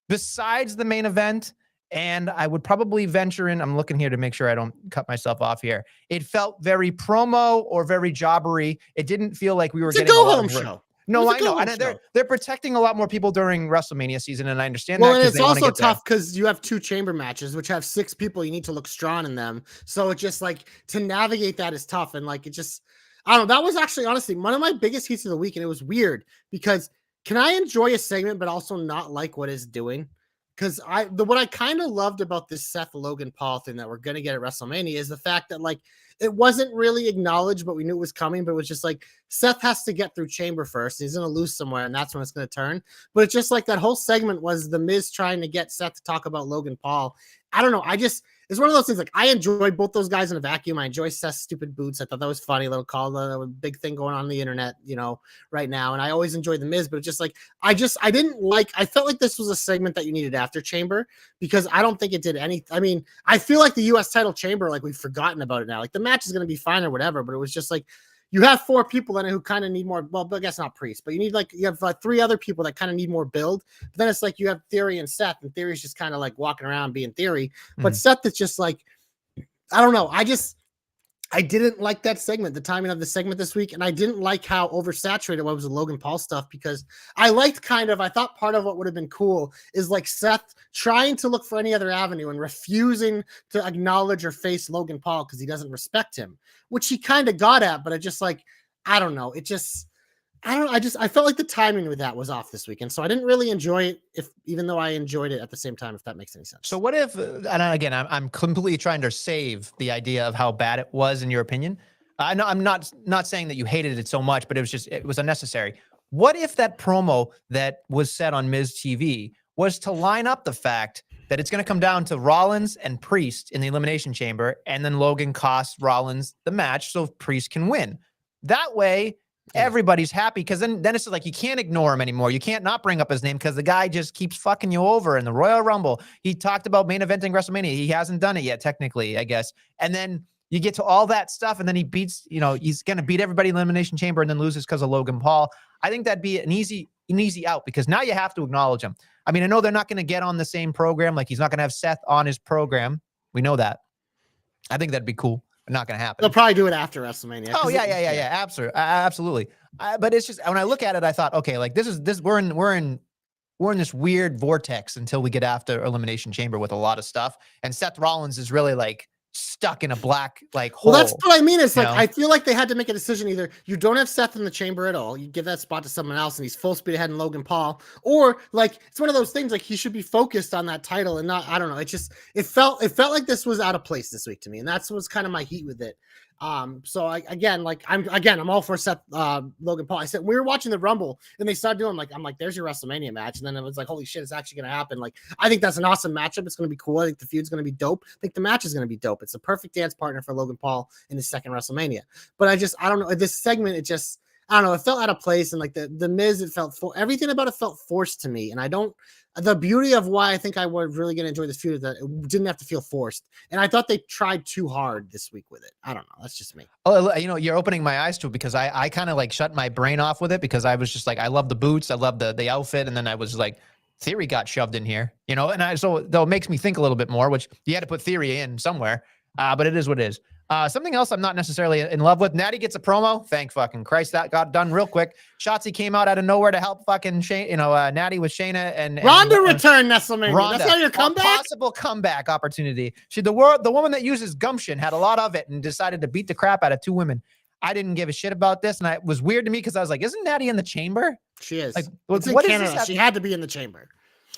besides the main event, and I would probably venture in, I'm looking here to make sure I don't cut myself off here. It felt very promo or very jobbery. It didn't feel like we were getting a go-home show. No, I know. And they're protecting a lot more people during WrestleMania season, and I understand that. Well, and it's also tough because you have 2 chamber matches, which have 6 people. You need to look strong in them. So it's just like to navigate that is tough. And like, it just, I don't know. That was actually, honestly, one of my biggest heats of the week. And it was weird because can I enjoy a segment, but also not like what it's doing? because what I kind of loved about this Seth Logan Paul thing that we're gonna get at WrestleMania is the fact that like it wasn't really acknowledged, but we knew it was coming. But it was just like Seth has to get through Chamber first. He's gonna lose somewhere, and that's when it's gonna turn. But it's just like that whole segment was the Miz trying to get Seth to talk about Logan Paul. I don't know. It's one of those things. Like I enjoy both those guys in a vacuum. I enjoy Seth's stupid boots. I thought that was funny. Little call, a big thing going on the internet, right now. And I always enjoy the Miz, but it's just like I didn't like. I felt like this was a segment that you needed after Chamber because I don't think it did any. I mean, I feel like the U.S. title Chamber, like we've forgotten about it now. Like the match is going to be fine or whatever, but it was just like. You have 4 people in it who kind of need more. Well, I guess not Priest, but you have 3 other people that kind of need more build. But then it's like you have Theory and Seth, and Theory's just kind of like walking around being Theory. But Seth is just like, I don't know. I didn't like that segment, the timing of the segment this week, and I didn't like how oversaturated it was with Logan Paul stuff because I thought part of what would have been cool is like Seth trying to look for any other avenue and refusing to acknowledge or face Logan Paul because he doesn't respect him, which he kind of got at, but it just like, I don't know. I felt like the timing with that was off this weekend. So I didn't really enjoy it even though I enjoyed it at the same time, if that makes any sense. So what if, and again, I'm completely trying to save the idea of how bad it was in your opinion. I know I'm not saying that you hated it so much, but it was unnecessary. What if that promo that was said on Miz TV was to line up the fact that it's going to come down to Rollins and Priest in the Elimination Chamber, and then Logan costs Rollins the match so Priest can win. That way, everybody's happy because then it's like you can't ignore him anymore. You can't not bring up his name because the guy just keeps fucking you over in the Royal Rumble. He talked about main eventing WrestleMania. He hasn't done it yet, technically, I guess. And then you get to all that stuff, and then he beats, he's going to beat everybody in Elimination Chamber and then loses because of Logan Paul. I think that'd be an easy out because now you have to acknowledge him. I mean, I know they're not going to get on the same program. Like he's not going to have Seth on his program. We know that. I think that'd be cool. Not going to happen. They'll probably do it after WrestleMania. Oh yeah. Absolutely. But it's just when I look at it, I thought, okay, like we're in this weird vortex until we get after Elimination Chamber with a lot of stuff, and Seth Rollins is really like stuck in a black hole. Well, that's what I mean. It's like I feel like they had to make a decision. Either you don't have Seth in the chamber at all, you give that spot to someone else, and he's full speed ahead in Logan Paul, or like it's one of those things like he should be focused on that title and not. I don't know. It felt like this was out of place this week to me, and that's what's kind of my heat with it. I'm all for Seth Logan Paul. I said we were watching the Rumble and they started doing I'm like, there's your WrestleMania match, and then it was like, holy shit, it's actually gonna happen. Like, I think that's an awesome matchup. It's gonna be cool. I think the feud's gonna be dope. I think the match is gonna be dope. It's a perfect dance partner for Logan Paul in his second WrestleMania. But I don't know. This segment, I don't know. It felt out of place, and like the Miz, everything about it felt forced to me, and I don't. The beauty of why I think I was really going to enjoy this feud is that it didn't have to feel forced. And I thought they tried too hard this week with it. I don't know. That's just me. Oh, you're opening my eyes to it because I kind of like shut my brain off with it because I was just like, I love the boots. I love the outfit. And then I was like, Theory got shoved in here, so though it makes me think a little bit more, which you had to put Theory in somewhere. But it is what it is. Something else I'm not necessarily in love with. Natty gets a promo. Thank fucking Christ. That got done real quick. Shotzi came out of nowhere to help fucking Natty with Shayna and Ronda returned Nestlemania. Ronda, that's not your comeback? Possible comeback opportunity. The woman that uses gumption had a lot of it and decided to beat the crap out of 2 women. I didn't give a shit about this, and it was weird to me because I was like, isn't Natty in the chamber? She is. Like, it's in Canada. She had to be in the chamber.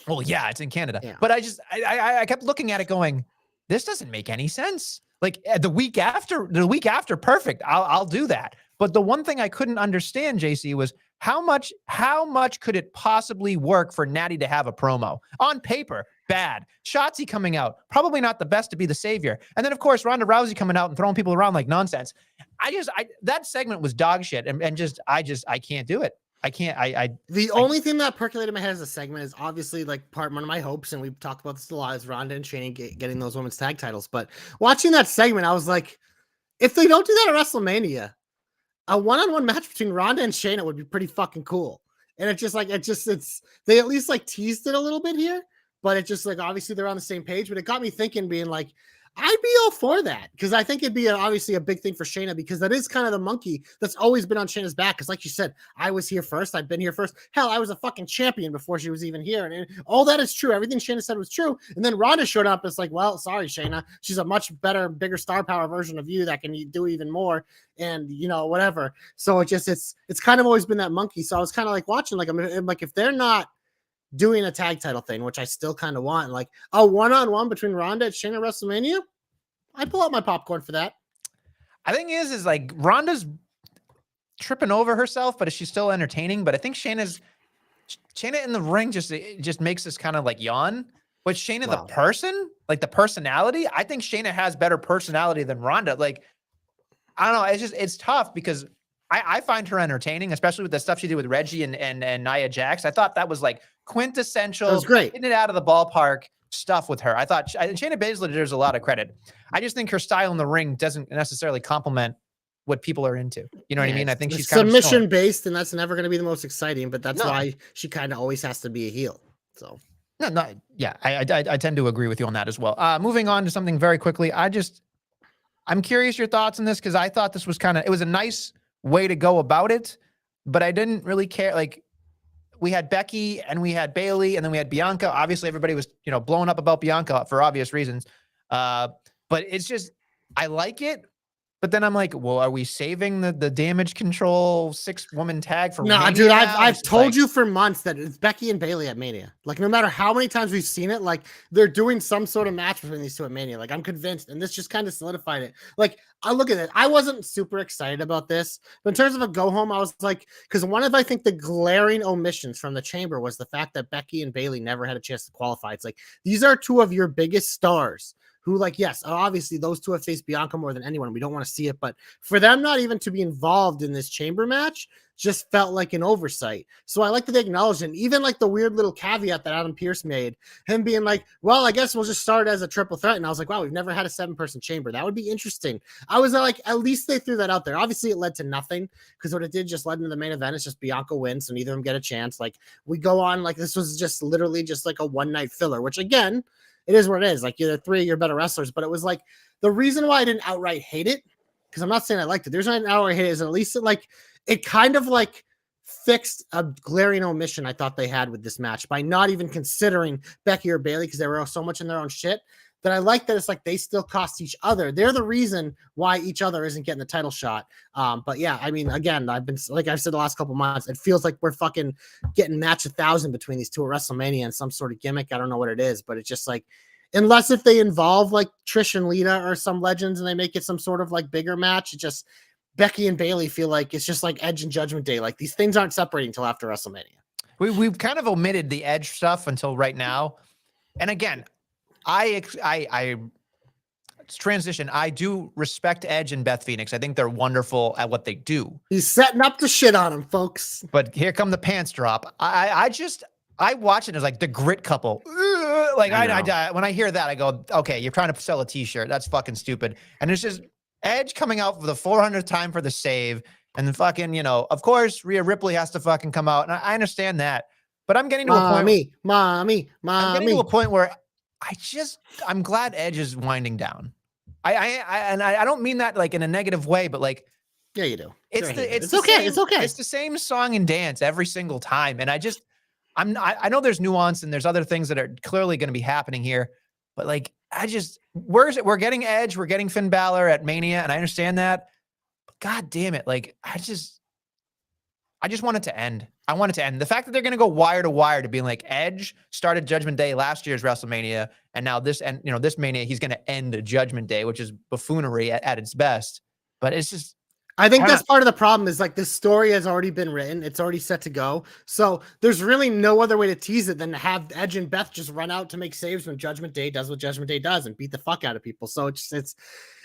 Well, yeah, it's in Canada. Yeah. But I kept looking at it going, this doesn't make any sense. Like the week after, perfect. I'll do that. But the one thing I couldn't understand, JC, was how much could it possibly work for Natty to have a promo? On paper, bad. Shotzi coming out, probably not the best to be the savior. And then of course Ronda Rousey coming out and throwing people around like nonsense. That segment was dog shit, and I can't do it. I can't. The only thing that percolated in my head as a segment is obviously like one of my hopes, and we've talked about this a lot, is Ronda and Shayna getting those women's tag titles. But watching that segment, I was like, if they don't do that at WrestleMania, a one-on-one match between Ronda and Shayna would be pretty fucking cool. And they at least like teased it a little bit here, but it's just like obviously they're on the same page. But it got me thinking, being like, I'd be all for that because I think it'd be obviously a big thing for Shayna because that is kind of the monkey that's always been on Shayna's back. Because like you said, I was here first. I've been here first. Hell, I was a fucking champion before she was even here. And all that is true. Everything Shayna said was true. And then Ronda showed up. It's like, well, sorry, Shayna. She's a much better, bigger star power version of you that can do even more. And whatever. So it's kind of always been that monkey. So I was kind of like watching, like, I'm like, if they're not doing a tag title thing, which I still kind of want. Like a one-on-one between Ronda and Shayna at WrestleMania, I pull out my popcorn for that. I think is like Ronda's tripping over herself, but is she still entertaining? But I think Shayna in the ring just makes us kind of like yawn. But Shayna the person, like the personality, I think Shayna has better personality than Ronda. Like, I don't know. It's tough because I find her entertaining, especially with the stuff she did with Reggie and Nia Jax. I thought that was like quintessential. That was great. Getting it out of the ballpark stuff with her. I thought Shayna Baszler deserves a lot of credit. I just think her style in the ring doesn't necessarily complement what people are into. You know what I mean? I think she's kind of submission based, and that's never going to be the most exciting, but that's why she kind of always has to be a heel. So yeah, I tend to agree with you on that as well. Moving on to something very quickly. I'm curious your thoughts on this because I thought this was it was a nice way to go about it, but I didn't really care. Like, we had Becky and we had Bayley and then we had Bianca. Obviously, everybody was blowing up about Bianca for obvious reasons. But it's just, I like it. But then I'm like, well, are we saving the damage control 6-woman tag for no, Mania dude, now? I've told you for months that it's Becky and Bayley at Mania. Like, no matter how many times we've seen it, like they're doing some sort of match between these two at Mania. Like, I'm convinced, and this just kind of solidified it. Like, I look at it. I wasn't super excited about this, but in terms of a go home, I was like, because one of I think the glaring omissions from the chamber was the fact that Becky and Bayley never had a chance to qualify. It's like, these are two of your biggest stars. Who, like, yes, obviously those two have faced Bianca more than anyone. We don't want to see it, but for them not even to be involved in this chamber match just felt like an oversight. So I like that they acknowledged it. Even like the weird little caveat that Adam Pearce made, him being like, well, I guess we'll just start as a triple threat. And I was like, wow, we've never had a 7-person chamber. That would be interesting. I was like, at least they threw that out there. Obviously it led to nothing because what it did just led into the main event. It's just Bianca wins, so neither of them get a chance. Like, we go on, like, this was just literally just like a one-night filler, which again, it is what it is. Like, you're 3 of your better wrestlers, but it was like the reason why I didn't outright hate it, because I'm not saying I liked it. There's not an outright hate it, is at least it kind of like fixed a glaring omission I thought they had with this match by not even considering Becky or Bayley because they were so much in their own shit. That I like that it's like they still cost each other. They're the reason why each other isn't getting the title shot. But yeah, I mean, again, I've been, like I've said the last couple months, it feels like we're fucking getting match 1,000 between these two at WrestleMania and some sort of gimmick. I don't know what it is, but it's just like, unless if they involve like Trish and Lita or some legends and they make it some sort of like bigger match, it just, Becky and Bayley feel like it's just like Edge and Judgment Day. Like, these things aren't separating until after WrestleMania. We've kind of omitted the Edge stuff until right now. And again, I transition. I do respect Edge and Beth Phoenix. I think they're wonderful at what they do. He's setting up to shit on him, folks. But here come the pants drop. I watch it as like the grit couple. Like, I when I hear that, I go, okay, you're trying to sell a t-shirt. That's fucking stupid. And it's just Edge coming out for the 400th time for the save. And then fucking, of course, Rhea Ripley has to fucking come out. And I understand that. But I'm getting to a point. I'm getting to a point where I'm glad Edge is winding down. I don't mean that like in a negative way, but like, yeah, you do. It's okay. It's the same song and dance every single time. And I know there's nuance and there's other things that are clearly going to be happening here, but like, we're getting Edge, we're getting Finn Balor at Mania. And I understand that, but God damn it. Like, I just want it to end. I want it to end. The fact that they're going to go wire to wire to being like Edge started Judgment Day last year's WrestleMania, and now this Mania, he's going to end Judgment Day, which is buffoonery at its best. But it's just, I think that's part of the problem is like the story has already been written. It's already set to go. So there's really no other way to tease it than to have Edge and Beth just run out to make saves when Judgment Day does what Judgment Day does and beat the fuck out of people. So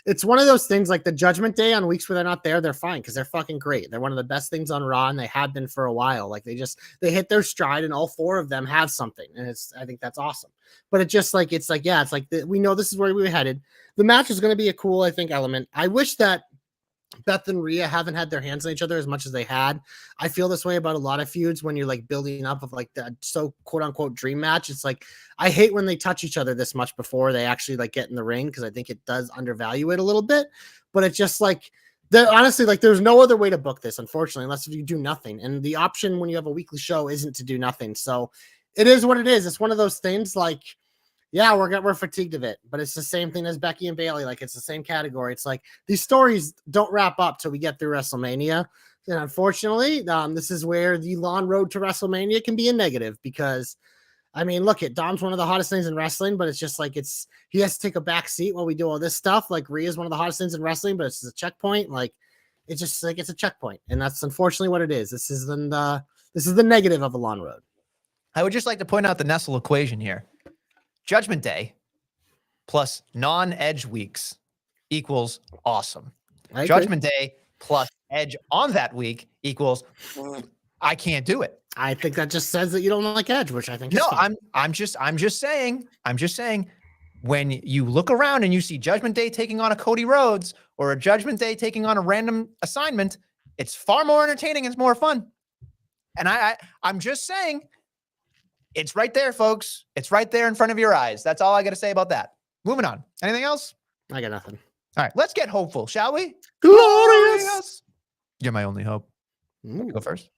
it's one of those things like the Judgment Day on weeks where they're not there, they're fine because they're fucking great. They're one of the best things on Raw, and they have been for a while. Like they hit their stride, and all 4 of them have something, and I think that's awesome. But we know this is where we were headed. The match is going to be a cool, I think, element. I wish that Beth and Rhea haven't had their hands on each other as much as they had. I feel this way about a lot of feuds when you're like building up of like the so quote unquote dream match. It's like, I hate when they touch each other this much before they actually like get in the ring, because I think it does undervalue it a little bit. But it's just like, honestly, like there's no other way to book this, unfortunately, unless if you do nothing. And the option when you have a weekly show isn't to do nothing. So it is what it is. It's one of those things like, yeah, we're fatigued of it, but it's the same thing as Becky and Bayley. Like, it's the same category. It's like these stories don't wrap up till we get through WrestleMania. And unfortunately, this is where the long road to WrestleMania can be a negative because, I mean, look at Dom's one of the hottest things in wrestling, but it's just like he has to take a back seat while we do all this stuff. Like Rhea's one of the hottest things in wrestling, but it's a checkpoint. Like it's just like it's a checkpoint, and that's unfortunately what it is. This is the negative of a long road. I would just like to point out the Nestle equation here. Judgment Day plus non-Edge weeks equals awesome. Judgment Day plus Edge on that week equals I can't do it. I think that just says that you don't like Edge, which I think no. Is fine. I'm just saying. When you look around and you see Judgment Day taking on a Cody Rhodes or a Judgment Day taking on a random assignment, it's far more entertaining. It's more fun. And I'm just saying, it's right there, folks. It's right there in front of your eyes. That's all I got to say about that. Moving on. Anything else? I got nothing. All right, let's get hopeful, shall we? Glorious. You're my only hope. Ooh. Go first.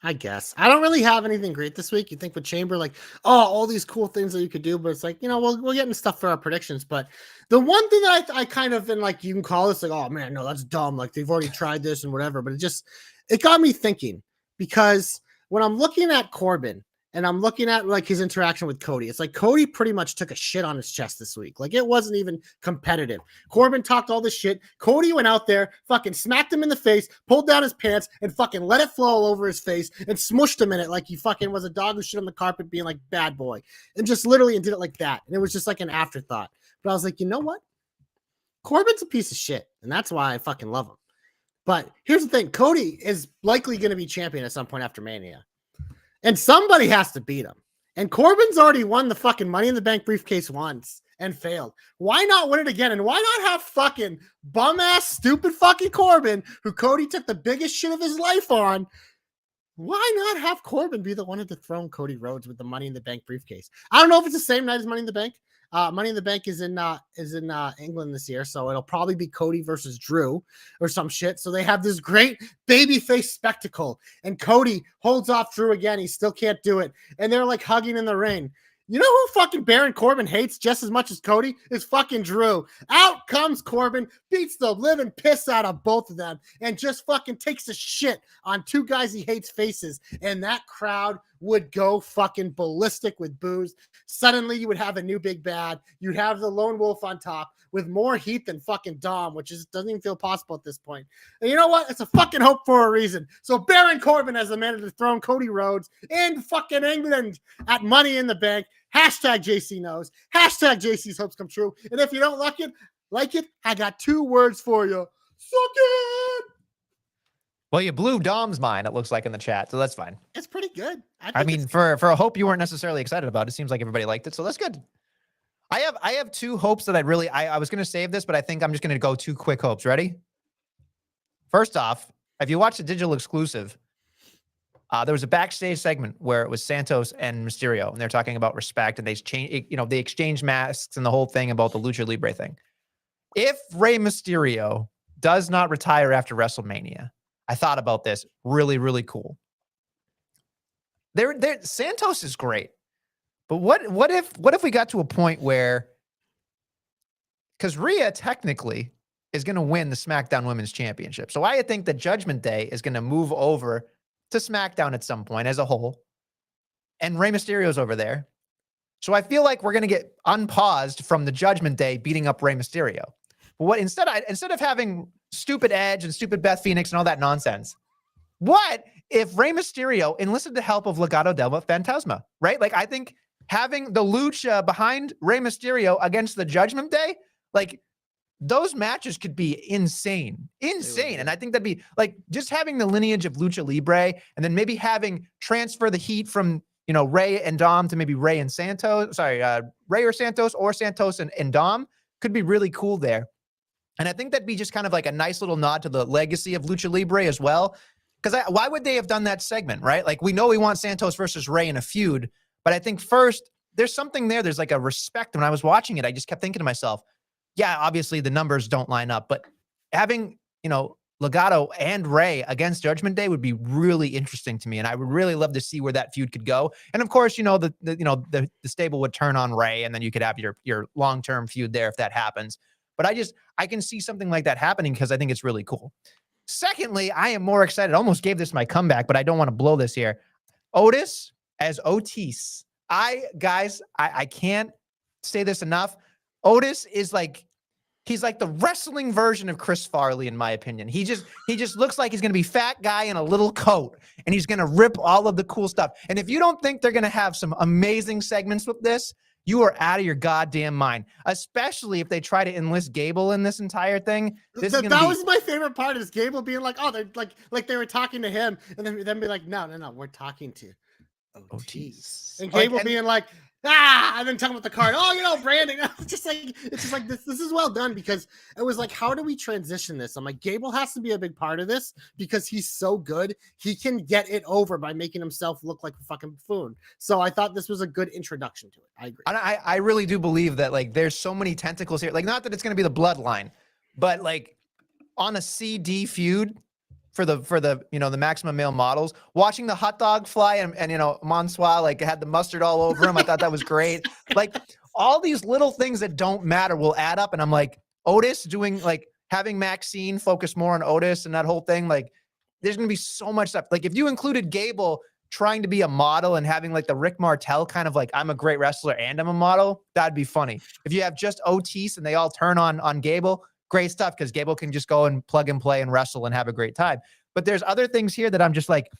I guess I don't really have anything great this week. You think with Chamber, like, all these cool things that you could do, but it's like, we're getting stuff for our predictions. But the one thing that I kind of been like, you can call this like, oh man, no, that's dumb. Like they've already tried this and whatever. But it got me thinking because when I'm looking at Corbin and I'm looking at like his interaction with Cody, it's like Cody pretty much took a shit on his chest this week. Like it wasn't even competitive. Corbin talked all this shit. Cody went out there, fucking smacked him in the face, pulled down his pants, and fucking let it flow all over his face and smushed him in it like he fucking was a dog who shit on the carpet being like bad boy. And just literally did it like that. And it was just like an afterthought. But I was like, you know what? Corbin's a piece of shit. And that's why I fucking love him. But here's the thing. Cody is likely going to be champion at some point after Mania. And somebody has to beat him. And Corbin's already won the fucking Money in the Bank briefcase once and failed. Why not win it again? And why not have fucking bum-ass, stupid fucking Corbin, who Cody took the biggest shit of his life on? Why not have Corbin be the one to dethrone Cody Rhodes with the Money in the Bank briefcase? I don't know if it's the same night as Money in the Bank. Money in the Bank is in England this year, so it'll probably be Cody versus Drew or some shit. So they have this great babyface spectacle, and Cody holds off Drew again. He still can't do it, and they're like hugging in the ring. You know who fucking Baron Corbin hates just as much as Cody? Is fucking Drew. Out comes Corbin, beats the living piss out of both of them, and just fucking takes a shit on two guys he hates faces. And that crowd would go fucking ballistic with boos. Suddenly you would have a new big bad. You'd have the lone wolf on top with more heat than fucking Dom, which doesn't even feel possible at this point. And you know what? It's a fucking hope for a reason. So Baron Corbin as the man to dethrone Cody Rhodes in fucking England at Money in the Bank. Hashtag JC knows. Hashtag JC's hopes come true. And if you don't like it, I got 2 words for you. Suck it! Well, you blew Dom's mind, it looks like, in the chat, so that's fine. It's pretty good. I mean, for a hope you weren't necessarily excited about, it seems like everybody liked it, so that's good. I have 2 hopes that I was going to save this, but I think I'm just going to go 2 quick hopes. Ready? First off, if you watch the digital exclusive, there was a backstage segment where it was Santos and Mysterio, and they're talking about respect, and they exchanged masks and the whole thing about the Lucha Libre thing. If Rey Mysterio does not retire after WrestleMania, I thought about this. Really, really cool. Santos is great, but what if we got to a point where, because Rhea technically is going to win the SmackDown Women's Championship, so I think that Judgment Day is going to move over to SmackDown at some point as a whole, and Rey Mysterio's over there. So I feel like we're going to get unpaused from the Judgment Day beating up Rey Mysterio. But instead of having stupid Edge and stupid Beth Phoenix and all that nonsense, what if Rey Mysterio enlisted the help of Legado del Fantasma, right? Like, I think having the Lucha behind Rey Mysterio against the Judgment Day, like, those matches could be insane. And I think that'd be like just having the lineage of Lucha Libre and then maybe having transfer the heat from, Rey and Dom to maybe Rey and Santos. Rey or Santos and Dom could be really cool there. And I think that'd be just kind of like a nice little nod to the legacy of Lucha Libre as well. Because why would they have done that segment, right? Like, we know we want Santos versus Rey in a feud, but I think first there's something there. There's like a respect. When I was watching it, I just kept thinking to myself, yeah, obviously the numbers don't line up, but having, Legado and Rey against Judgment Day would be really interesting to me. And I would really love to see where that feud could go. And of course, the stable would turn on Rey, and then you could have your long-term feud there if that happens. But I can see something like that happening because I think it's really cool. Secondly, I am more excited. I almost gave this my comeback, but I don't want to blow this here. Otis as Otis. I can't say this enough. Otis is like, he's like the wrestling version of Chris Farley, in my opinion. He just looks like he's going to be fat guy in a little coat, and he's going to rip all of the cool stuff. And if you don't think they're going to have some amazing segments with this, you are out of your goddamn mind, especially if they try to enlist Gable in this entire thing. That was my favorite part, is Gable being like, oh, they're like they were talking to him, and then be like, no, we're talking to Otis. And Gable being like, and then talking about the card. Oh, you know, branding. It's just like this is well done, because it was like, how do we transition this? I'm like, Gable has to be a big part of this because he's so good. He can get it over by making himself look like a fucking buffoon. So I thought this was a good introduction to it. I agree. And I really do believe that, like, there's so many tentacles here. Like, not that it's going to be the bloodline, but like on a CD feud for the you know, the Maximum Male Models, watching the hot dog fly and you know, Monsois like had the mustard all over him. I thought that was great. Like, all these little things that don't matter will add up. And I'm like, Otis doing, like, having Maxine focus more on Otis and that whole thing. Like, there's going to be so much stuff. Like, if you included Gable trying to be a model and having like the Rick Martel kind of like, I'm a great wrestler and I'm a model, that'd be funny. If you have just Otis and they all turn on Gable, great stuff, because Gable can just go and plug and play and wrestle and have a great time. But there's other things here that I'm just like,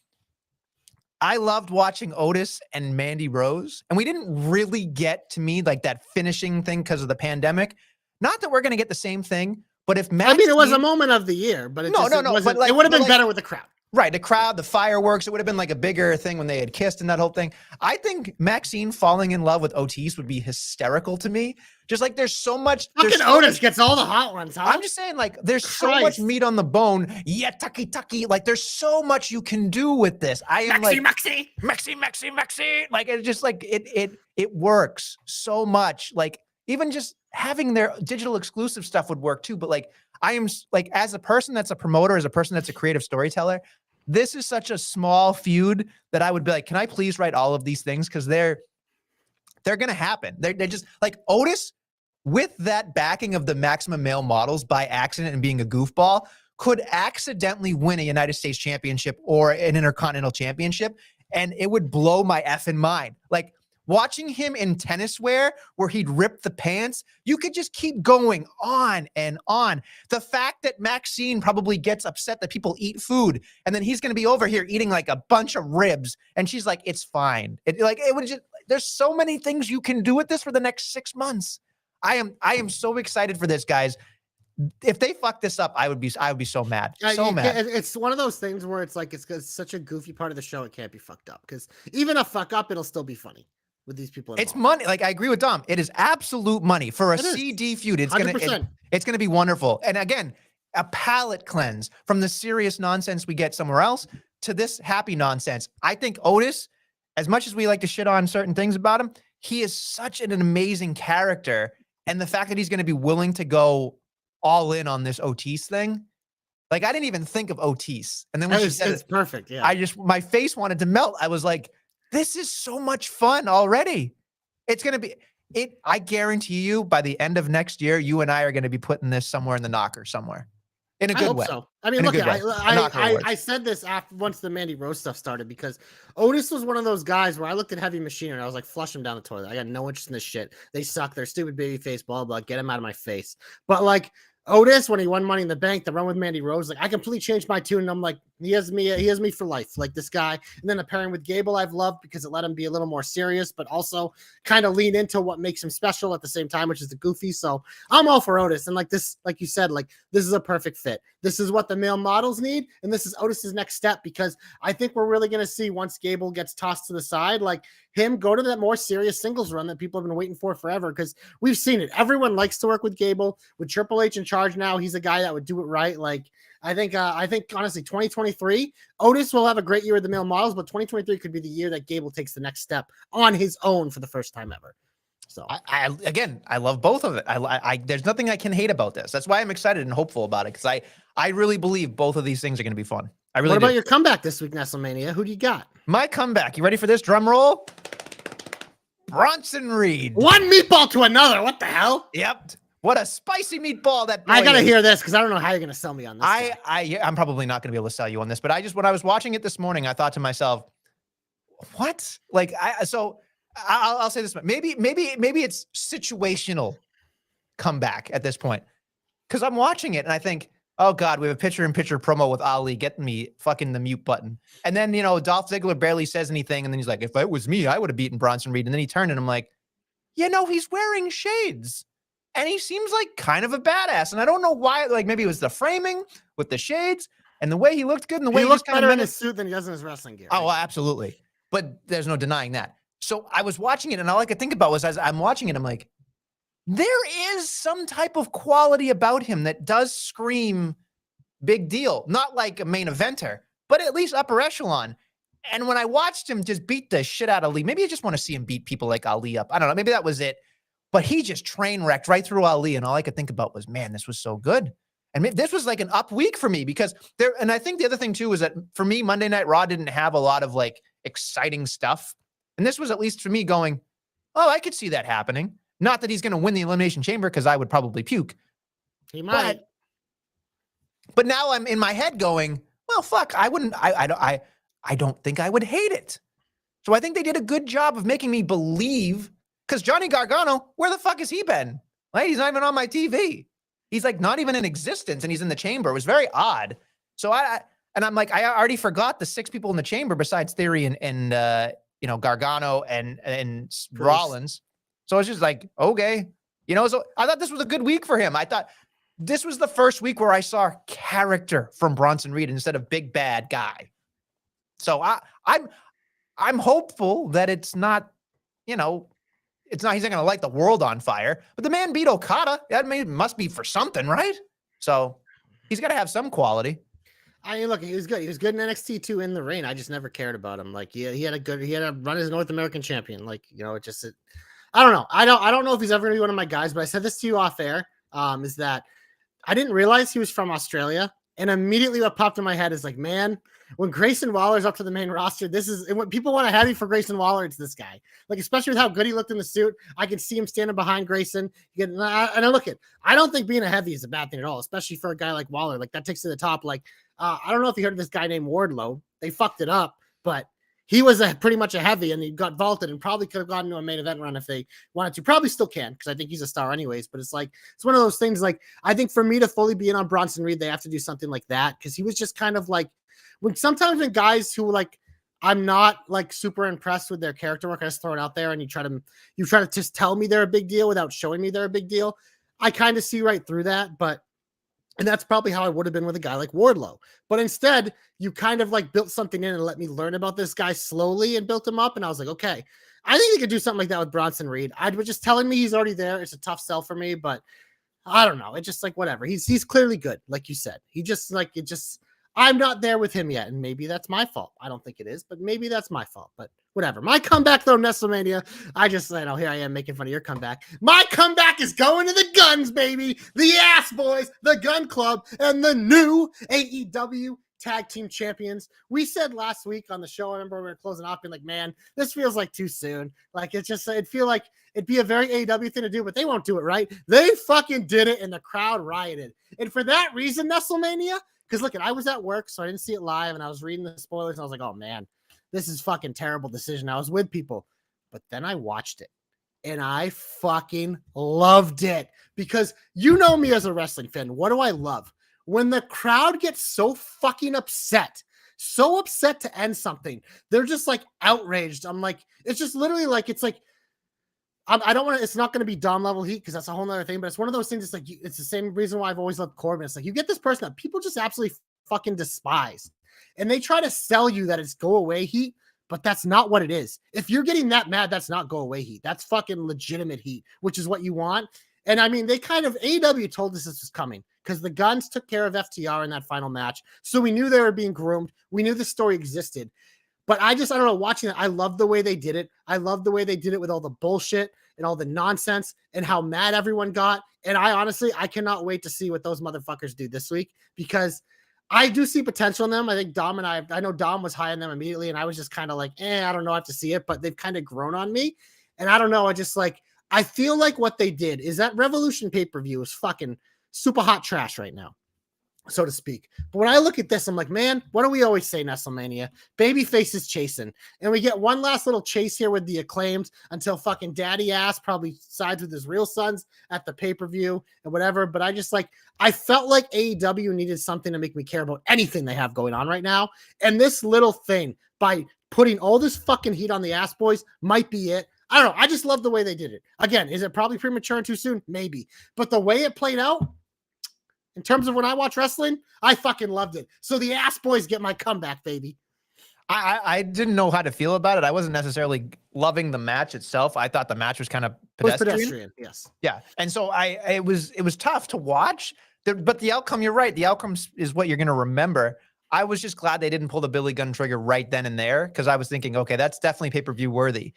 I loved watching Otis and Mandy Rose, and we didn't really get, to me, like that finishing thing because of the pandemic. Not that we're going to get the same thing, but if Maxine, I mean, it was a moment of the year, but it would have been better with the crowd. Right, the crowd, the fireworks, it would have been like a bigger thing when they had kissed and that whole thing. I think Maxine falling in love with Otis would be hysterical to me. Just like, there's so much. Fucking Otis gets all the hot ones, huh? I'm just saying, like, there's so much meat on the bone. Yeah, tucky. Like, there's so much you can do with this. I am Maxie. Like, it's just like, it works so much. Like, even just having their digital exclusive stuff would work too. But like, I am like, as a person that's a promoter, as a person that's a creative storyteller, this is such a small feud that I would be like, can I please write all of these things? Because they're going to happen. They're just like, Otis, with that backing of the Maximum Male Models by accident and being a goofball, could accidentally win a United States championship or an Intercontinental championship, and it would blow my effing mind. Like, watching him in tennis wear where he'd rip the pants, you could just keep going on and on. The fact that Maxine probably gets upset that people eat food, and then he's going to be over here eating like a bunch of ribs, and she's like, it's fine. It would just, there's so many things you can do with this for the next 6 months. I am so excited for this, guys. If they fuck this up, I would be so mad. Mad. It's one of those things where it's like, it's such a goofy part of the show, it can't be fucked up, because even a fuck up, it'll still be funny with these people involved. It's money. Like, I agree with Dom. It is absolute money for a CD feud. It's gonna be wonderful. And again, a palate cleanse from the serious nonsense we get somewhere else to this happy nonsense. I think Otis, as much as we like to shit on certain things about him, he is such an amazing character. And the fact that he's going to be willing to go all in on this Otis thing, like, I didn't even think of Otis. And then when she said it's perfect. Yeah. My face wanted to melt. I was like, this is so much fun already. It's going to be it. I guarantee you, by the end of next year, you and I are going to be putting this somewhere in the knocker somewhere. In a good way. So. I mean, look, I said this after once the Mandy Rose stuff started, because Otis was one of those guys where I looked at Heavy Machinery and I was like, flush him down the toilet. I got no interest in this shit. They suck. They're stupid baby face, blah, blah. Get him out of my face. But like, Otis, when he won Money in the Bank, the run with Mandy Rose, like, I completely changed my tune, and I'm like, he has me for life, like this guy. And then the pairing with Gable I've loved, because it let him be a little more serious, but also kind of lean into what makes him special at the same time, which is the goofy. So I'm all for Otis. And like this, like you said, like, this is a perfect fit. This is what the male models need, and this is Otis's next step, because I think we're really going to see, once Gable gets tossed to the side, like, him go to that more serious singles run that people have been waiting for forever, because we've seen it. Everyone likes to work with Gable. With Triple H in charge now, he's a guy that would do it right. Like, I think honestly, 2023, Otis will have a great year with the male models, but 2023 could be the year that Gable takes the next step on his own for the first time ever. So I love both of it. There's nothing I can hate about this. That's why I'm excited and hopeful about it, because I really believe both of these things are going to be fun. I really. What about your comeback this week, Nestlemania? Who do you got? My comeback. You ready for this? Drum roll. Bronson Reed. One meatball to another. What the hell? Yep. What a spicy meatball that boy I gotta is. hear this because I don't know how you're gonna sell me on this. I'm probably not going to be able to sell you on this, but when I was watching it this morning, I thought to myself, what? Like, I'll say this, maybe it's situational comeback at this point. Cause I'm watching it and I think, oh God, we have a picture-in-picture promo with Ali getting me fucking the mute button. And then, Dolph Ziggler barely says anything. And then he's like, if it was me, I would have beaten Bronson Reed. And then he turned and I'm like, he's wearing shades. And he seems like kind of a badass. And I don't know why, like maybe it was the framing with the shades and the way he looked good and the way he he looks just kind better of in his suit than he does in his wrestling gear. Oh, absolutely. But there's no denying that. So I was watching it and all I could think about was as I'm watching it, I'm like, there is some type of quality about him that does scream big deal. Not like a main eventer, but at least upper echelon. And when I watched him just beat the shit out of Ali, maybe I just want to see him beat people like Ali up. I don't know. Maybe that was it. But he just train wrecked right through Ali. And all I could think about was, man, this was so good. And this was like an up week for me because and I think the other thing too was that for me, Monday Night Raw didn't have a lot of like exciting stuff. And this was at least for me going, oh, I could see that happening. Not that he's going to win the Elimination Chamber because I would probably puke. He might. But now I'm in my head going, well, fuck, I wouldn't, I don't think I would hate it. So I think they did a good job of making me believe, because Johnny Gargano, where the fuck has he been? Like, he's not even on my TV. He's like not even in existence and he's in the chamber. It was very odd. So I'm like, I already forgot the 6 people in the chamber besides Theory and Gargano and Rollins. So it's just like, okay. So I thought this was a good week for him. I thought this was the first week where I saw character from Bronson Reed instead of big bad guy. So I'm hopeful that it's not, he's not going to light the world on fire, but the man beat Okada. That must be for something, right? So he's got to have some quality. I mean, look, he was good. He was good in NXT too in the ring. I just never cared about him. Like, he had a run as North American champion. Like, I don't know. I don't know if he's ever going to be one of my guys, but I said this to you off air, is that I didn't realize he was from Australia. And immediately what popped in my head is like, man, when Grayson Waller's up to the main roster, when people want to have you for Grayson Waller, it's this guy. Like, especially with how good he looked in the suit, I can see him standing behind Grayson. And I don't think being a heavy is a bad thing at all, especially for a guy like Waller. Like, that takes to the top. Like, I don't know if you heard of this guy named Wardlow. They fucked it up, but he was pretty much a heavy and he got vaulted and probably could have gotten to a main event run if they wanted to. Probably still can because I think he's a star anyways. But it's one of those things. Like, I think for me to fully be in on Bronson Reed, they have to do something like that because he was just kind of like when guys who like I'm not like super impressed with their character work, I just throw it out there and you try to just tell me they're a big deal without showing me they're a big deal. I kind of see right through that, and that's probably how I would have been with a guy like Wardlow. But instead, you kind of like built something in and let me learn about this guy slowly and built him up. And I was like, okay, I think they could do something like that with Bronson Reed. I was just telling me he's already there. It's a tough sell for me, but I don't know. It's just like, whatever. He's clearly good. Like you said, I'm not there with him yet. And maybe that's my fault. I don't think it is, but maybe that's my fault, but whatever. My comeback though, Nestlemania, I just said, oh, here I am making fun of your comeback. My comeback is going to the guns, baby. The Ass Boys, the Gun Club, and the new AEW Tag Team Champions. We said last week on the show, I remember we were closing off being like, man, this feels like too soon. Like, it'd feel like it'd be a very AEW thing to do, but they won't do it, right? They fucking did it and the crowd rioted. And for that reason, Nestlemania, because look, I was at work, so I didn't see it live and I was reading the spoilers and I was like, oh man, this is fucking terrible decision. I was with people, but then I watched it and I fucking loved it because you know me as a wrestling fan. What do I love? When the crowd gets so fucking upset to end something, they're just like outraged. I'm like, it's just literally like, it's like, I don't want to, it's not going to be Dom level heat because that's a whole nother thing, but it's one of those things. It's like, it's the same reason why I've always loved Corbin. It's like, you get this person that people just absolutely fucking despise. And they try to sell you that it's go away heat, but that's not what it is. If you're getting that mad, that's not go away heat. That's fucking legitimate heat, which is what you want. And I mean, they kind of, AEW told us this was coming because the Guns took care of FTR in that final match. So we knew they were being groomed. We knew the story existed. But I don't know, watching it, I love the way they did it. I love the way they did it with all the bullshit and all the nonsense and how mad everyone got. And I cannot wait to see what those motherfuckers do this week because I do see potential in them. I think Dom and I know Dom was high on them immediately. And I was just kind of like, I don't know, I have to see it, but they've kind of grown on me. And I don't know. I feel like what they did is that Revolution pay-per-view is fucking super hot trash right now, so to speak. But when I look at this, I'm like, man, what do we always say, Nestlemania? Babyface is chasing. And we get one last little chase here with the Acclaimed until fucking daddy ass probably sides with his real sons at the pay-per-view and whatever. But I felt like AEW needed something to make me care about anything they have going on right now. And this little thing, by putting all this fucking heat on the ass boys, might be it. I don't know. I just love the way they did it. Again, is it probably premature and too soon? Maybe. But the way it played out, in terms of when I watch wrestling, I fucking loved it. So the ass boys get my comeback, baby. I didn't know how to feel about it. I wasn't necessarily loving the match itself. I thought the match was kind of pedestrian. Yes. Yeah. And so it was tough to watch, but the outcome, you're right. The outcome is what you're going to remember. I was just glad they didn't pull the Billy Gunn trigger right then and there, because I was thinking, okay, that's definitely pay-per-view worthy.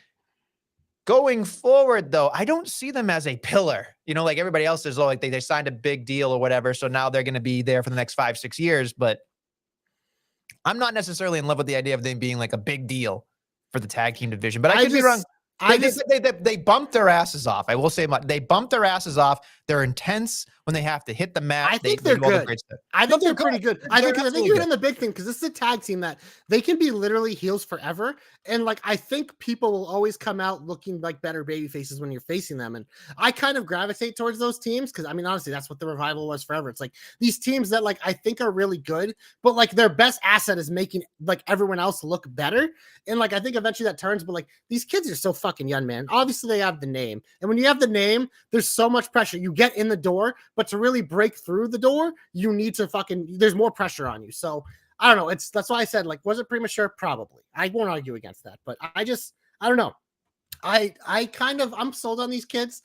Going forward, though, I don't see them as a pillar. Like everybody else is, like they signed a big deal or whatever, so now they're going to be there for the next 5-6 years. But I'm not necessarily in love with the idea of them being like a big deal for the tag team division. But I could be wrong. They bumped their asses off. I will say much. They bumped their asses off. They're intense when they have to hit the mat. I think they're good. I think they're pretty good. I think you're in the big thing, because this is a tag team that they can be literally heels forever. And like, I think people will always come out looking like better baby faces when you're facing them. And I kind of gravitate towards those teams, because I mean, honestly, that's what the Revival was forever. It's like these teams that like I think are really good, but like their best asset is making like everyone else look better. And like I think eventually that turns, but like these kids are so fucking young, man. Obviously they have the name, and when you have the name, there's so much pressure. You get in the door, but to really break through the door, you need to there's more pressure on you. So I don't know. That's why I said, like, was it premature? Probably. I won't argue against that, but I don't know. I'm sold on these kids.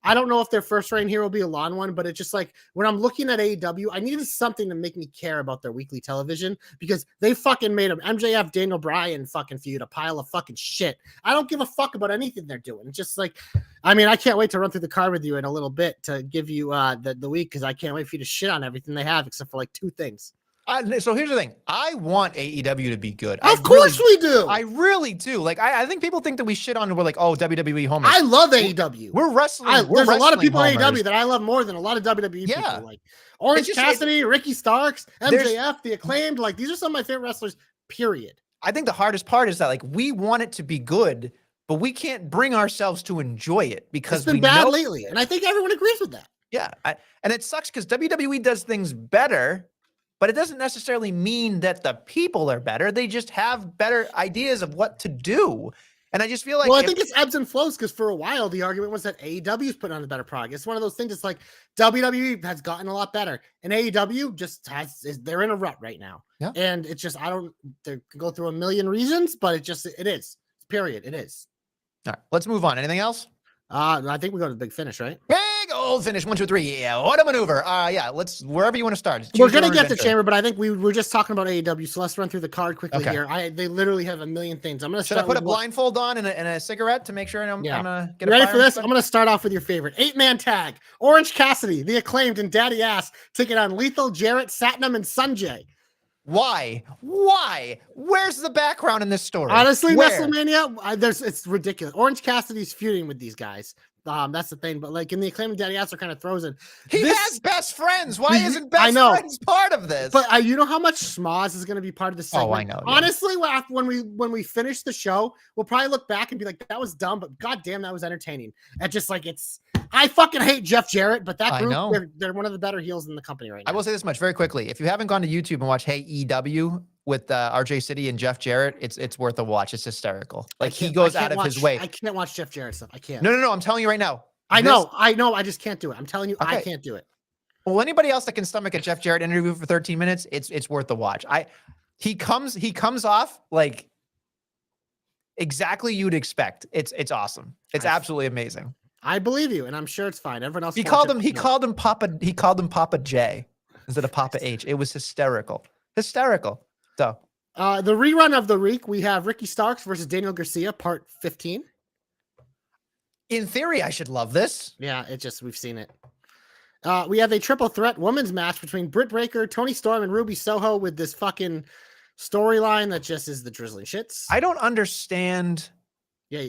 I don't know if their first reign here will be a long one, but it's just like when I'm looking at AEW, I needed something to make me care about their weekly television, because they fucking made them MJF Daniel Bryan fucking feud a pile of fucking shit. I don't give a fuck about anything they're doing. It's just like, I mean, I can't wait to run through the card with you in a little bit to give you the week, because I can't wait for you to shit on everything they have except for like 2 things. So here's the thing. I want AEW to be good. Of course we do. I really do. Like, I think people think that we shit on, we're like, oh, WWE homers. I love AEW. We're wrestling. There's a lot of people in AEW that I love more than a lot of WWE people. Like Orange Cassidy, Ricky Starks, MJF, the Acclaimed. Like, these are some of my favorite wrestlers, period. I think the hardest part is that, like, we want it to be good, but we can't bring ourselves to enjoy it because it's been bad lately. And I think everyone agrees with that. Yeah. And it sucks because WWE does things better, but it doesn't necessarily mean that the people are better. They just have better ideas of what to do. And I just feel like, well, I think it's ebbs and flows, because for a while the argument was that AEW is putting on a better product. It's one of those things. It's like WWE has gotten a lot better, and AEW just they're in a rut right now. Yeah. And it's just, they can go through a million reasons, but it is. Period. It is. All right, let's move on. Anything else? I think we go to the big finish, right? Big old finish. 1, 2, 3. Yeah, what a maneuver. Yeah, let's wherever you want to start. We're gonna get to Chamber, but I think we were just talking about AEW, so let's run through the card quickly here. They literally have a million things. I'm gonna. Should I put a blindfold on and a cigarette to make sure I'm gonna get ready for this? I'm gonna start off with your favorite 8-man tag: Orange Cassidy, the Acclaimed, and Daddy Ass taking on Lethal, Jarrett, Satnam, and Sanjay. Why? Where's the background in this story? Honestly, Nestlemania, it's ridiculous. Orange Cassidy's feuding with these guys. That's the thing. But like in the Acclaimed, Daddy Ass are kind of throws in. He has best friends. Why isn't best friends part of this? But you know how much schmoz is going to be part of the segment? Oh, I know. Honestly, when we finish the show, we'll probably look back and be like, that was dumb, but goddamn, that was entertaining. And just like I fucking hate Jeff Jarrett, but that group, they're one of the better heels in the company right now. I will say this much very quickly. If you haven't gone to YouTube and watched Hey EW with RJ City and Jeff Jarrett, it's worth a watch. It's hysterical. Like, he goes out of his way. I can't watch Jeff Jarrett stuff. I can't. No. I'm telling you right now. I know. I just can't do it. I'm telling you, I can't do it. Well, anybody else that can stomach a Jeff Jarrett interview for 13 minutes, it's worth the watch. He comes off like exactly you'd expect. It's awesome. It's absolutely amazing. I believe you, and I'm sure it's fine. Everyone else. He called him Papa J instead of Papa H. It was hysterical. So the rerun of the week, we have Ricky Starks versus Daniel Garcia, part 15. In theory, I should love this. Yeah, we've seen it. We have a triple threat women's match between Britt Baker, Toni Storm, and Ruby Soho with this fucking storyline that just is the drizzling shits. I don't understand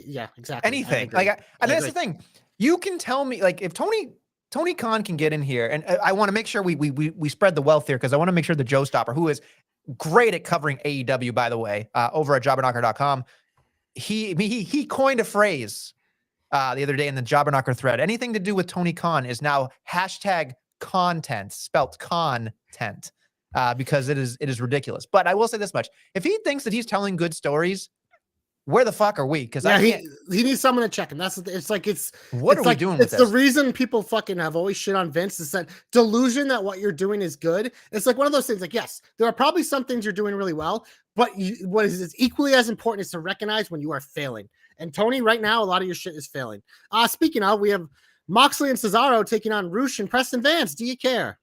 Yeah, exactly. Anything. I And I that's agree. the thing. You can tell me, like, if Tony Khan can get in here, and I want to make sure we spread the wealth here, because I want to make sure the Joe Stopper, who is great at covering AEW, by the way, over at jobberknocker.com, he coined a phrase the other day in the Jobberknocker thread. Anything to do with Tony Khan is now hashtag content, spelt content, because it is ridiculous. But I will say this much: if he thinks that he's telling good stories, where the fuck are we? Because Yeah, I can't. he needs someone to check him. It's like What are we like doing with it's the this? reason people fucking have always shit on Vince is that delusion that what you're doing is good. It's like one of those things. Like, yes, there are probably some things you're doing really well, but what is equally as important is to recognize when you are failing. And Tony, right now, a lot of your shit is failing. Speaking of, we have Moxley and Cesaro taking on Roosh and Preston Vance. Do you care?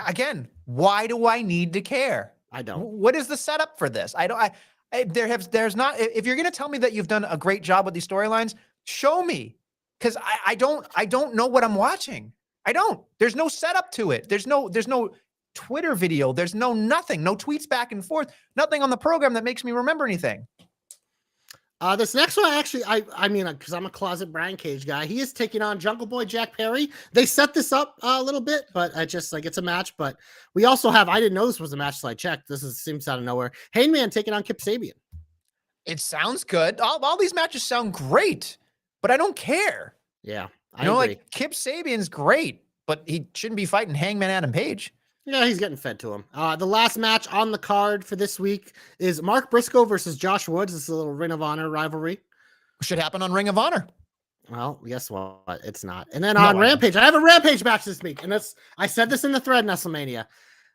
Again, why do I need to care? I don't. What is the setup for this? I don't. There's not. If you're going to tell me that you've done a great job with these storylines, show me, because I don't know what I'm watching. I don't. There's no setup to it. There's no Twitter video. There's nothing. No tweets back and forth. Nothing on the program that makes me remember anything. This next one, actually, I mean, because I'm a closet Brian Cage guy, he is taking on Jungle Boy Jack Perry. They set this up a little bit, but I just like it's a match. But we also have, I didn't know this was a match, so I checked. Seems out of nowhere. Hangman taking on Kip Sabian. It sounds good. All these matches sound great, but I don't care. Yeah, I agree. Like Kip Sabian's great, but he shouldn't be fighting Hangman Adam Page. Yeah, he's getting fed to him. The last match on the card for this week is Mark Briscoe versus Josh Woods. This is a little Ring of Honor rivalry. Should happen on Ring of Honor. Well, guess what? It's not. And then on Rampage, I have a Rampage match this week. And I said this in the thread, Nestlemania.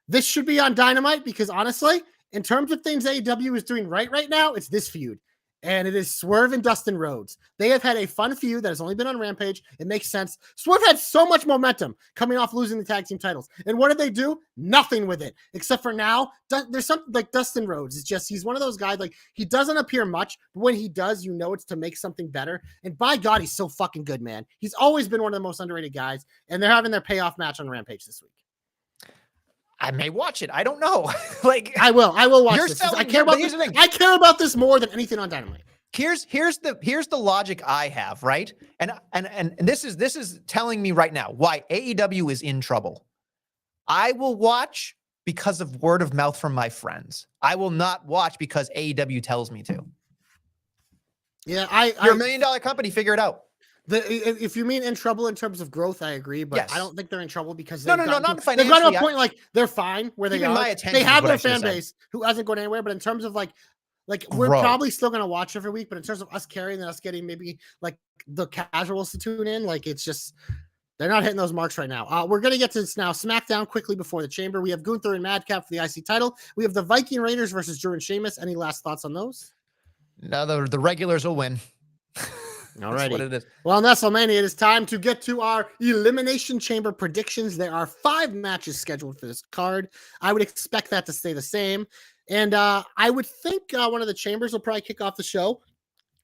This should be on Dynamite because honestly, in terms of things AEW is doing right now, it's this feud. And it is Swerve and Dustin Rhodes. They have had a fun feud that has only been on Rampage. It makes sense. Swerve had so much momentum coming off losing the tag team titles. And what did they do? Nothing with it. Except for now, there's something like Dustin Rhodes. It's just, he's one of those guys, like, he doesn't appear much, but when he does, you know it's to make something better. And by God, he's so fucking good, man. He's always been one of the most underrated guys. And they're having their payoff match on Rampage this week. I may watch it. I don't know. Like I will watch this. I care about this. I care about this more than anything on Dynamite. Here's the logic I have, right? And this is telling me right now why AEW is in trouble. I will watch because of word of mouth from my friends. I will not watch because AEW tells me to. Yeah, you're $1 million company. Figure it out. If you mean in trouble in terms of growth, I agree, but yes. I don't think they're in trouble because not financially. They've got to a point like they're fine where they are. They have their fan base who hasn't gone anywhere, but in terms of like we're probably still going to watch every week, but in terms of us carrying and us getting maybe like the casuals to tune in, like it's just they're not hitting those marks right now. We're going to get to this now. SmackDown quickly before the Chamber. We have Gunther and Madcap for the IC title. We have the Viking Raiders versus Drew and Sheamus. Any last thoughts on those? No, the regulars will win. Alrighty. What it is. Well, Nestlemania, it is time to get to our Elimination Chamber predictions. There are 5 matches scheduled for this card. I would expect that to stay the same. And I would think one of the chambers will probably kick off the show.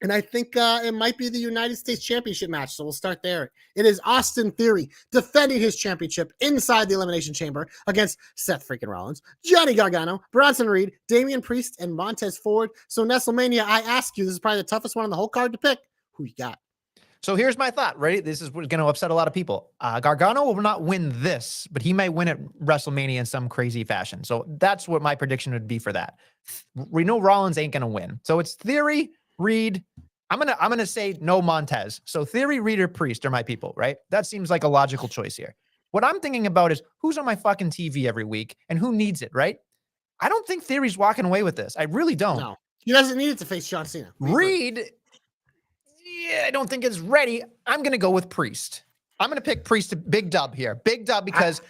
And I think it might be the United States Championship match. So we'll start there. It is Austin Theory defending his championship inside the Elimination Chamber against Seth freaking Rollins, Johnny Gargano, Bronson Reed, Damian Priest, and Montez Ford. So Nestlemania, I ask you, this is probably the toughest one on the whole card to pick. Who you got? So here's my thought, right? This is what's going to upset a lot of people. Gargano will not win this, but he may win at WrestleMania in some crazy fashion. So that's what my prediction would be for that. We know Rollins ain't going to win. So it's Theory, Reed. I'm gonna say no Montez. So Theory, Reed, or Priest are my people, right? That seems like a logical choice here. What I'm thinking about is who's on my fucking TV every week and who needs it, right? I don't think Theory's walking away with this. I really don't. No, he doesn't need it to face John Cena. Reed, yeah, I don't think it's ready. I'm going to go with Priest. I'm going to pick Priest to Big Dub here. Big Dub because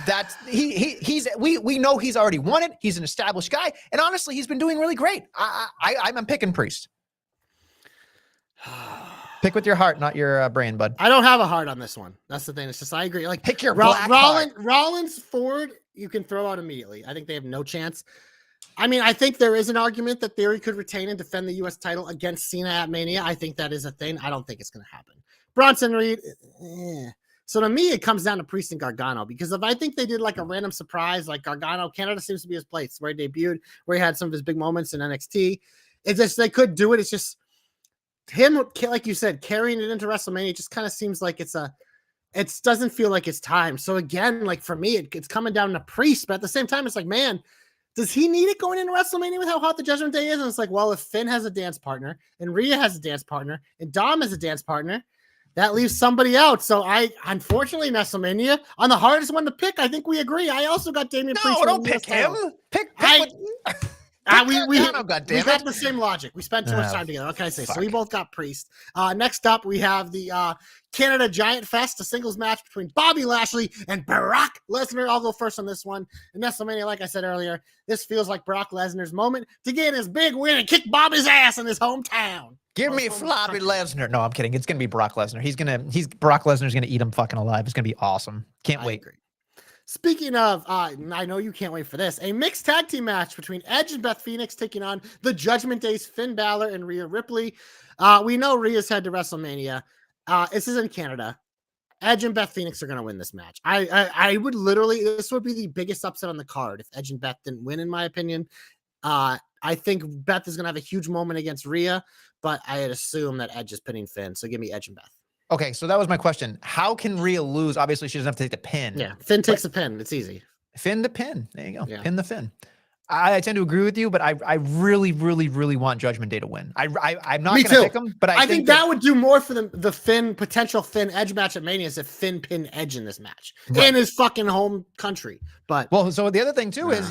that's we know he's already won it. He's an established guy, and honestly, he's been doing really great. I'm picking Priest. Pick with your heart, not your brain, bud. I don't have a heart on this one. That's the thing. It's just I agree. Like pick your Rollins, Ford, you can throw out immediately. I think they have no chance. I mean, I think there is an argument that Theory could retain and defend the U.S. title against Cena at Mania. I think that is a thing. I don't think it's going to happen. Bronson Reed. So to me, it comes down to Priest and Gargano because if I think they did like a random surprise, like Gargano, Canada seems to be his place where he debuted, where he had some of his big moments in NXT. It's just they could do it. It's just him, like you said, carrying it into WrestleMania just kind of seems like it doesn't feel like it's time. So again, like for me, it's coming down to Priest, but at the same time, it's like, man, does he need it going into WrestleMania with how hot the Judgment Day is? And it's like, well, if Finn has a dance partner and Rhea has a dance partner and Dom has a dance partner, that leaves somebody out. So unfortunately, Nestlemania, on the hardest one to pick, I think we agree. I also got Damian Priest. No, don't pick him. Pick we God got the same logic. We spent too much time together. What can I say? Fuck. So we both got Priest. Next up, we have the Canada Giant Fest, a singles match between Bobby Lashley and Brock Lesnar. I'll go first on this one. And Nestlemania, like I said earlier, this feels like Brock Lesnar's moment to get his big win and kick Bobby's ass in his hometown. Give me floppy Lesnar. No, I'm kidding. It's gonna be Brock Lesnar. Brock Lesnar's gonna eat him fucking alive. It's gonna be awesome. Can't wait. Agree. Speaking of, I know you can't wait for this. A mixed tag team match between Edge and Beth Phoenix taking on the Judgment Day's Finn Balor and Rhea Ripley. We know Rhea's head to WrestleMania. This is in Canada. Edge and Beth Phoenix are going to win this match. I would literally, this would be the biggest upset on the card if Edge and Beth didn't win, in my opinion. I think Beth is going to have a huge moment against Rhea, but I'd assume that Edge is pinning Finn. So give me Edge and Beth. Okay, so that was my question. How can Rhea lose? Obviously, she doesn't have to take the pin. Yeah, Finn takes the pin. It's easy. Finn the pin. There you go. Yeah. Pin the Finn. I tend to agree with you, but I really, really, really want Judgment Day to win. I'm not going to pick them, but I think that would do more for the Finn potential Finn Edge match at Mania if Finn pinned Edge in this match in his fucking home country. But well, so the other thing too is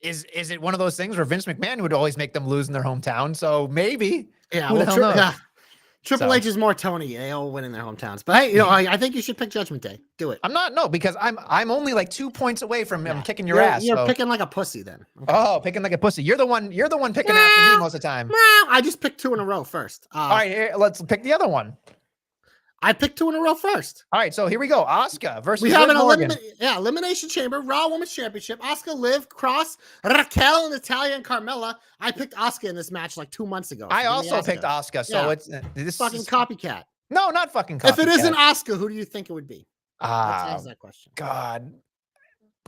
is it one of those things where Vince McMahon would always make them lose in their hometown? So maybe. Yeah. Well, Triple H is more Tony. They all win in their hometowns. But hey, I think you should pick Judgment Day. Do it. I'm not, because I'm only like 2 points away from him kicking your ass. You're picking like a pussy then. Okay. Oh, picking like a pussy. You're the one picking after me most of the time. I just picked 2 in a row first. All right, here, let's pick the other one. I picked 2 in a row first. All right, so here we go. Asuka versus we have Liv Morgan. Elimination Chamber, Raw Women's Championship. Asuka, Liv, Cross, Raquel, Natalya, and Carmella. I picked Asuka in this match like 2 months ago. I also picked Asuka, so it's this fucking copycat. No, not fucking copycat. If it isn't Asuka, who do you think it would be? Let's ask that question. God,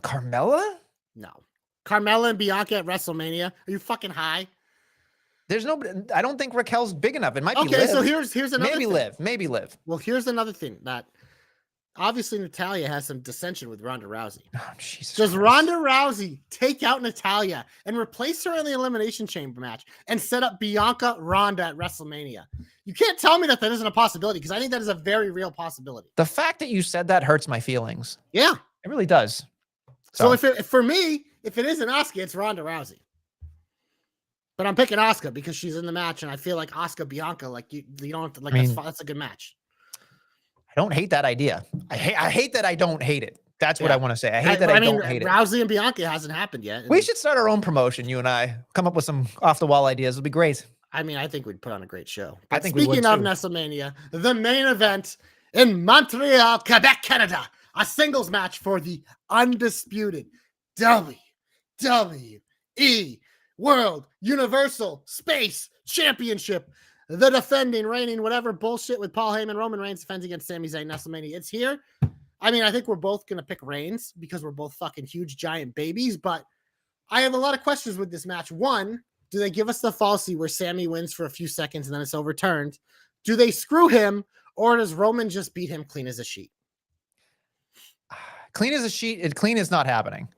Carmella? No, Carmella and Bianca at WrestleMania. Are you fucking high? There's no. I don't think Raquel's big enough. It might be okay. Liv. So here's another. Maybe Liv. Well, here's another thing that obviously Natalya has some dissension with Ronda Rousey. Oh, Jesus Does Christ. Ronda Rousey take out Natalya and replace her in the Elimination Chamber match and set up Bianca Ronda at WrestleMania? You can't tell me that isn't a possibility, because I think that is a very real possibility. The fact that you said that hurts my feelings. Yeah, it really does. So if it isn't Asuka, it's Ronda Rousey. But I'm picking Asuka because she's in the match, and I feel like Asuka Bianca, like you don't have to, like, that's a good match. I don't hate that idea. I hate that I don't hate it. That's what I want to say. I hate that I don't hate it. Rousey and Bianca hasn't happened yet. We should start our own promotion. You and I come up with some off the wall ideas. It'll be great. I mean, I think we'd put on a great show. But I think speaking of Nestlemania, the main event in Montreal, Quebec, Canada, a singles match for the undisputed WWE World Universal Space Championship. The defending, reigning, whatever bullshit with Paul Heyman, Roman Reigns defends against Sami Zayn, Nestlemania. It's here. I mean, I think we're both going to pick Reigns because we're both fucking huge giant babies, but I have a lot of questions with this match. One, do they give us the falsy where Sami wins for a few seconds and then it's overturned? Do they screw him, or does Roman just beat him clean as a sheet? Clean as a sheet. Clean is not happening.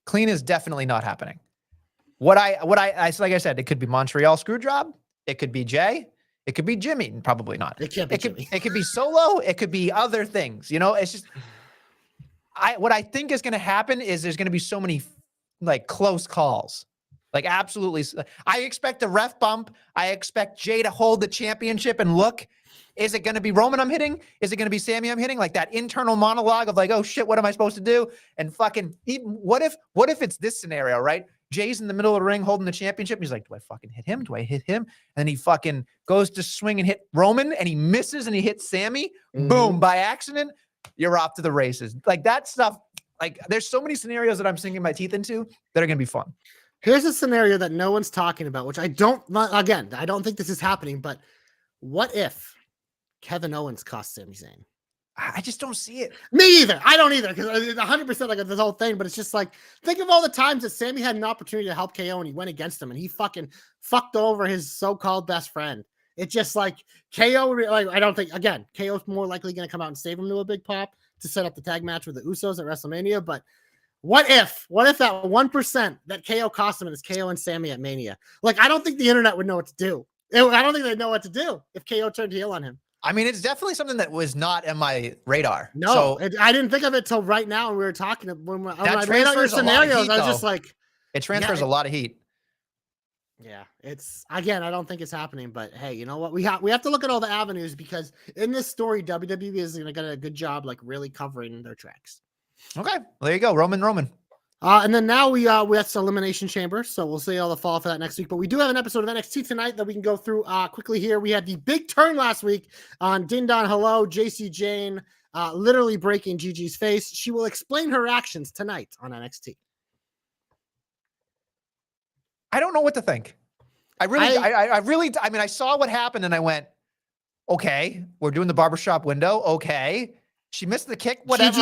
Clean is definitely not happening. What I like I said, it could be Montreal Screwjob. It could be Jay. It could be Jimmy. Probably not. It can't be Jimmy. It could be Solo. It could be other things. It's just what I think is going to happen is there's going to be so many like close calls. Like absolutely. I expect a ref bump. I expect Jay to hold the championship and look. Is it going to be Roman I'm hitting? Is it going to be Sami I'm hitting? Like that internal monologue of like, oh shit, what am I supposed to do? And fucking, what if it's this scenario, right? Jay's in the middle of the ring holding the championship. He's like, do I fucking hit him? Do I hit him? And then he fucking goes to swing and hit Roman and he misses and he hits Sami. Mm-hmm. Boom, by accident, you're off to the races. Like that stuff. Like there's so many scenarios that I'm sinking my teeth into that are going to be fun. Here's a scenario that no one's talking about, which I don't think this is happening, but what if Kevin Owens cost Sami Zayn? I just don't see it. Me either. I don't either, because 100% like this whole thing. But it's just like, think of all the times that Sammy had an opportunity to help KO and he went against him and he fucking fucked over his so-called best friend. It's just like KO. Like, I don't think, again, KO's more likely going to come out and save him to a big pop to set up the tag match with the Usos at WrestleMania. But what if that 1% that KO cost him is KO and Sammy at Mania? Like, I don't think the internet would know what to do. I don't think they'd know what to do if KO turned heel on him. I mean, it's definitely something that was not in my radar. No, so I didn't think of it till right now. When we were talking when I laid out your transfers a lot of scenarios. heat, I was though. just like, it transfers a lot of heat. yeah, it's again. I don't think it's happening, but hey, you know what? We have to look at all the avenues because in this story, WWE is going to get a good job, like really covering their tracks. Okay, well, there you go, Roman. And then now that's Elimination Chamber, so we'll see all the fall for that next week. But we do have an episode of NXT tonight that we can go through quickly here. We had the big turn last week on Din Don Hello, JC Jane literally breaking Gigi's face. She will explain her actions tonight on NXT. I don't know what to think. I mean, I saw what happened and I went, okay, we're doing the barbershop window. Okay. She missed the kick, whatever.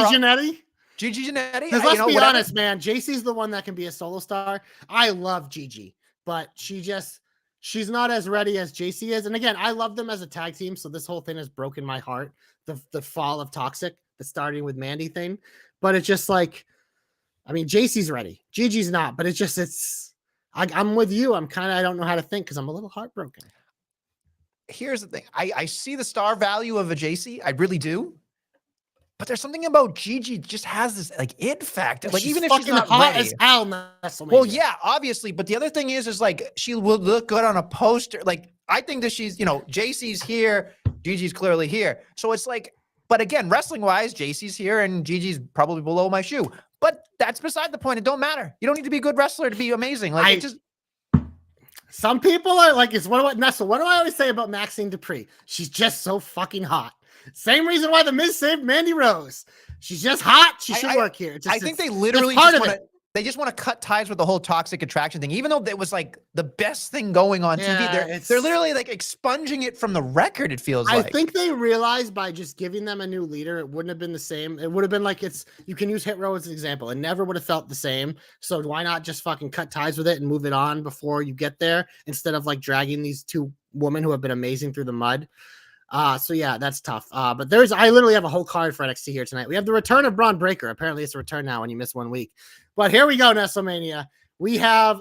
Gigi Giannetti. Because let's be honest, man, JC's the one that can be a solo star. I love Gigi, but she's not as ready as JC is. And again, I love them as a tag team. So this whole thing has broken my heart. The fall of Toxic, the starting with Mandy thing. But it's just like, I mean, JC's ready. Gigi's not, but I'm with you. I don't know how to think because I'm a little heartbroken. Here's the thing. I see the star value of a JC. I really do. But there's something about Gigi just has this like it factor. Like even if she's not hot ready. as hell, well, yeah, obviously. But the other thing is like she will look good on a poster. Like I think that she's, JC's here, Gigi's clearly here. So it's like, but again, wrestling wise, JC's here and Gigi's probably below my shoe. But that's beside the point. It don't matter. You don't need to be a good wrestler to be amazing. Like some people are like, Nessa, what do I always say about Maxine Dupree? She's just so fucking hot. Same reason why the Miz saved Mandy Rose. She's just hot. She should work here. I think they literally just want to cut ties with the whole toxic attraction thing, even though it was like the best thing going on TV. They're literally like expunging it from the record. It feels like. I think they realized by just giving them a new leader, it wouldn't have been the same. It would have been like you can use Hit Row as an example. It never would have felt the same. So why not just fucking cut ties with it and move it on before you get there instead of like dragging these two women who have been amazing through the mud. So yeah, that's tough. But I literally have a whole card for NXT here tonight. We have the return of Braun Breaker. Apparently it's a return now when you miss 1 week. But here we go, Nestlemania. We have,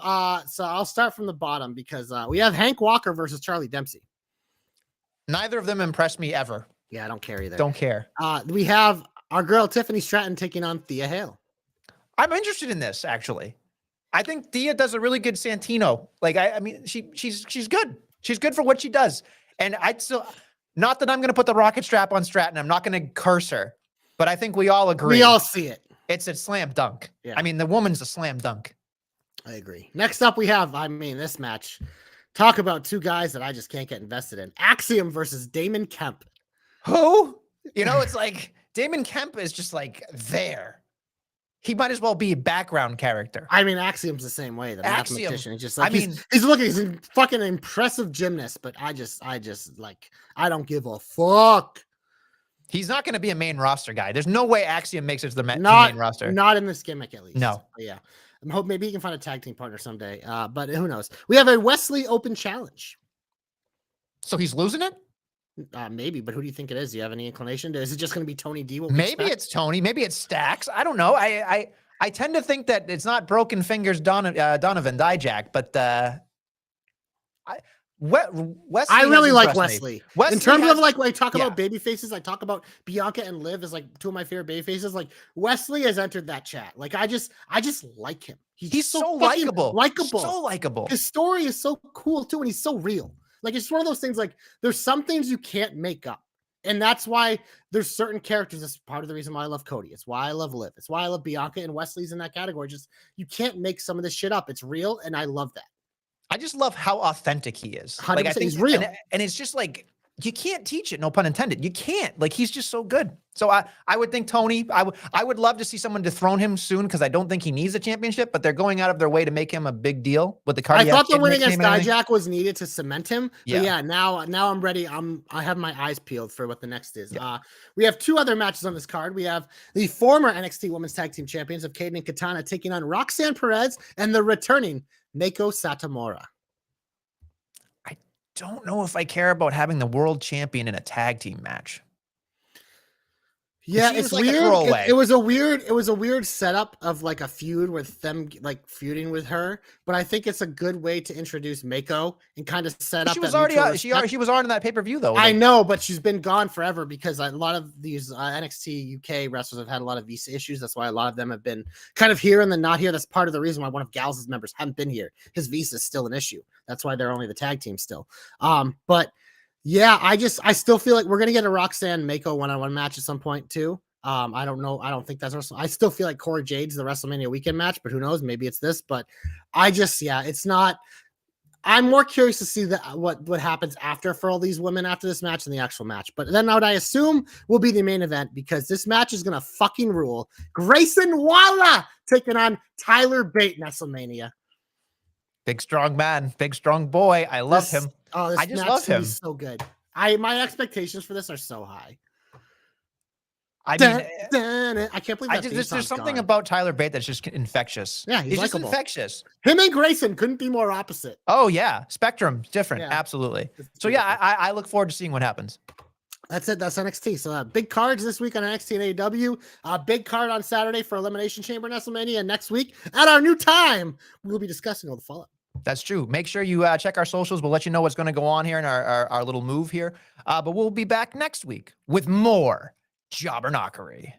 so I'll start from the bottom because we have Hank Walker versus Charlie Dempsey. Neither of them impressed me ever. Yeah, I don't care either. Don't care. We have our girl Tiffany Stratton taking on Thea Hale. I'm interested in this, actually. I think Thea does a really good Santino. Like, I mean, she's good. She's good for what she does. And not that I'm going to put the rocket strap on Stratton. I'm not going to curse her, but I think we all agree. We all see it. It's a slam dunk. Yeah. I mean, the woman's a slam dunk. I agree. Next up, we have, this match. Talk about two guys that I just can't get invested in. Axiom versus Damon Kemp. Who? It's like Damon Kemp is just like there. He might as well be a background character. I mean, Axiom's the same way. The mathematician. It's just like, he's a fucking impressive gymnast, but I don't give a fuck. He's not going to be a main roster guy. There's no way Axiom makes it to the main roster. Not in this gimmick, at least. No. But yeah. I hope maybe he can find a tag team partner someday. But who knows? We have a Wesley Open Challenge. So he's losing it? Maybe, but who do you think it is? Do you have any inclination? Is it just going to be Tony D? Maybe it's Tony. Maybe it's Stax. I don't know. I tend to think that it's not Broken Fingers Donovan Dijak, but Wesley. I really like Wesley. In terms of like when I talk about baby faces, I talk about Bianca and Liv as like two of my favorite baby faces. Like Wesley has entered that chat. Like I just like him. He's so likable. So likable. His story is so cool too, and he's so real. Like, it's one of those things, like, there's some things you can't make up. And that's why there's certain characters. That's part of the reason why I love Cody. It's why I love Liv. It's why I love Bianca, and Wesley's in that category. Just, you can't make some of this shit up. It's real, and I love that. I just love how authentic he is. Like, I think he's real. And it's just like, You can't teach it, no pun intended. You can't. Like, he's just so good. So I would think Tony, I would love to see someone dethrone him soon, because I don't think he needs a championship, but they're going out of their way to make him a big deal with the cardiac. I thought the kid win against nickname and everything. Dijak was needed to cement him. Yeah. But yeah, now I'm ready. I have my eyes peeled for what the next is. Yeah. We have 2 other matches on this card. We have the former NXT Women's Tag Team Champions of Kaden and Katana taking on Roxanne Perez and the returning Meiko Satomura. Don't know if I care about having the world champion in a tag team match. Yeah, It it's seems like a weird. throwaway. It was a weird setup of like a feud with them like feuding with her, but I think it's a good way to introduce Meiko and kind of set up. She was that already mutual she respect. was on in that pay-per-view though. I Like, know, but she's been gone forever because a lot of these NXT UK wrestlers have had a lot of visa issues. That's why a lot of them have been kind of here and then not here. That's part of the reason why one of Gals' members haven't been here. His visa is still an issue. That's why they're only the tag team still. But yeah, I still feel like we're gonna get a Roxanne Meiko one-on-one match at some point too. I don't know. I don't think that's I still feel like Cora Jade's the WrestleMania weekend match, but who knows? Maybe it's this. But it's not. I'm more curious to see what happens after for all these women after this match than the actual match. But then what I assume will be the main event, because this match is gonna fucking rule. Grayson Waller taking on Tyler Bate, Nestlemania. big strong man, big strong boy. I love him. Oh, I just love him. So good. My expectations for this are so high. I mean, I can't believe that there's something about Tyler Bate that's just infectious. Yeah, he's just likable. infectious. Him and Grayson couldn't be more opposite. Oh yeah, spectrum different. Yeah. Absolutely. It's So yeah, I look forward to seeing what happens. That's it. That's NXT. So big cards this week on NXT and AEW. Big card on Saturday for Elimination Chamber and Nestlemania. And next week at our new time, we'll be discussing all the fallout. That's true. Make sure you check our socials. We'll let you know what's going to go on here in our little move here. But we'll be back next week with more Jobber Knockery.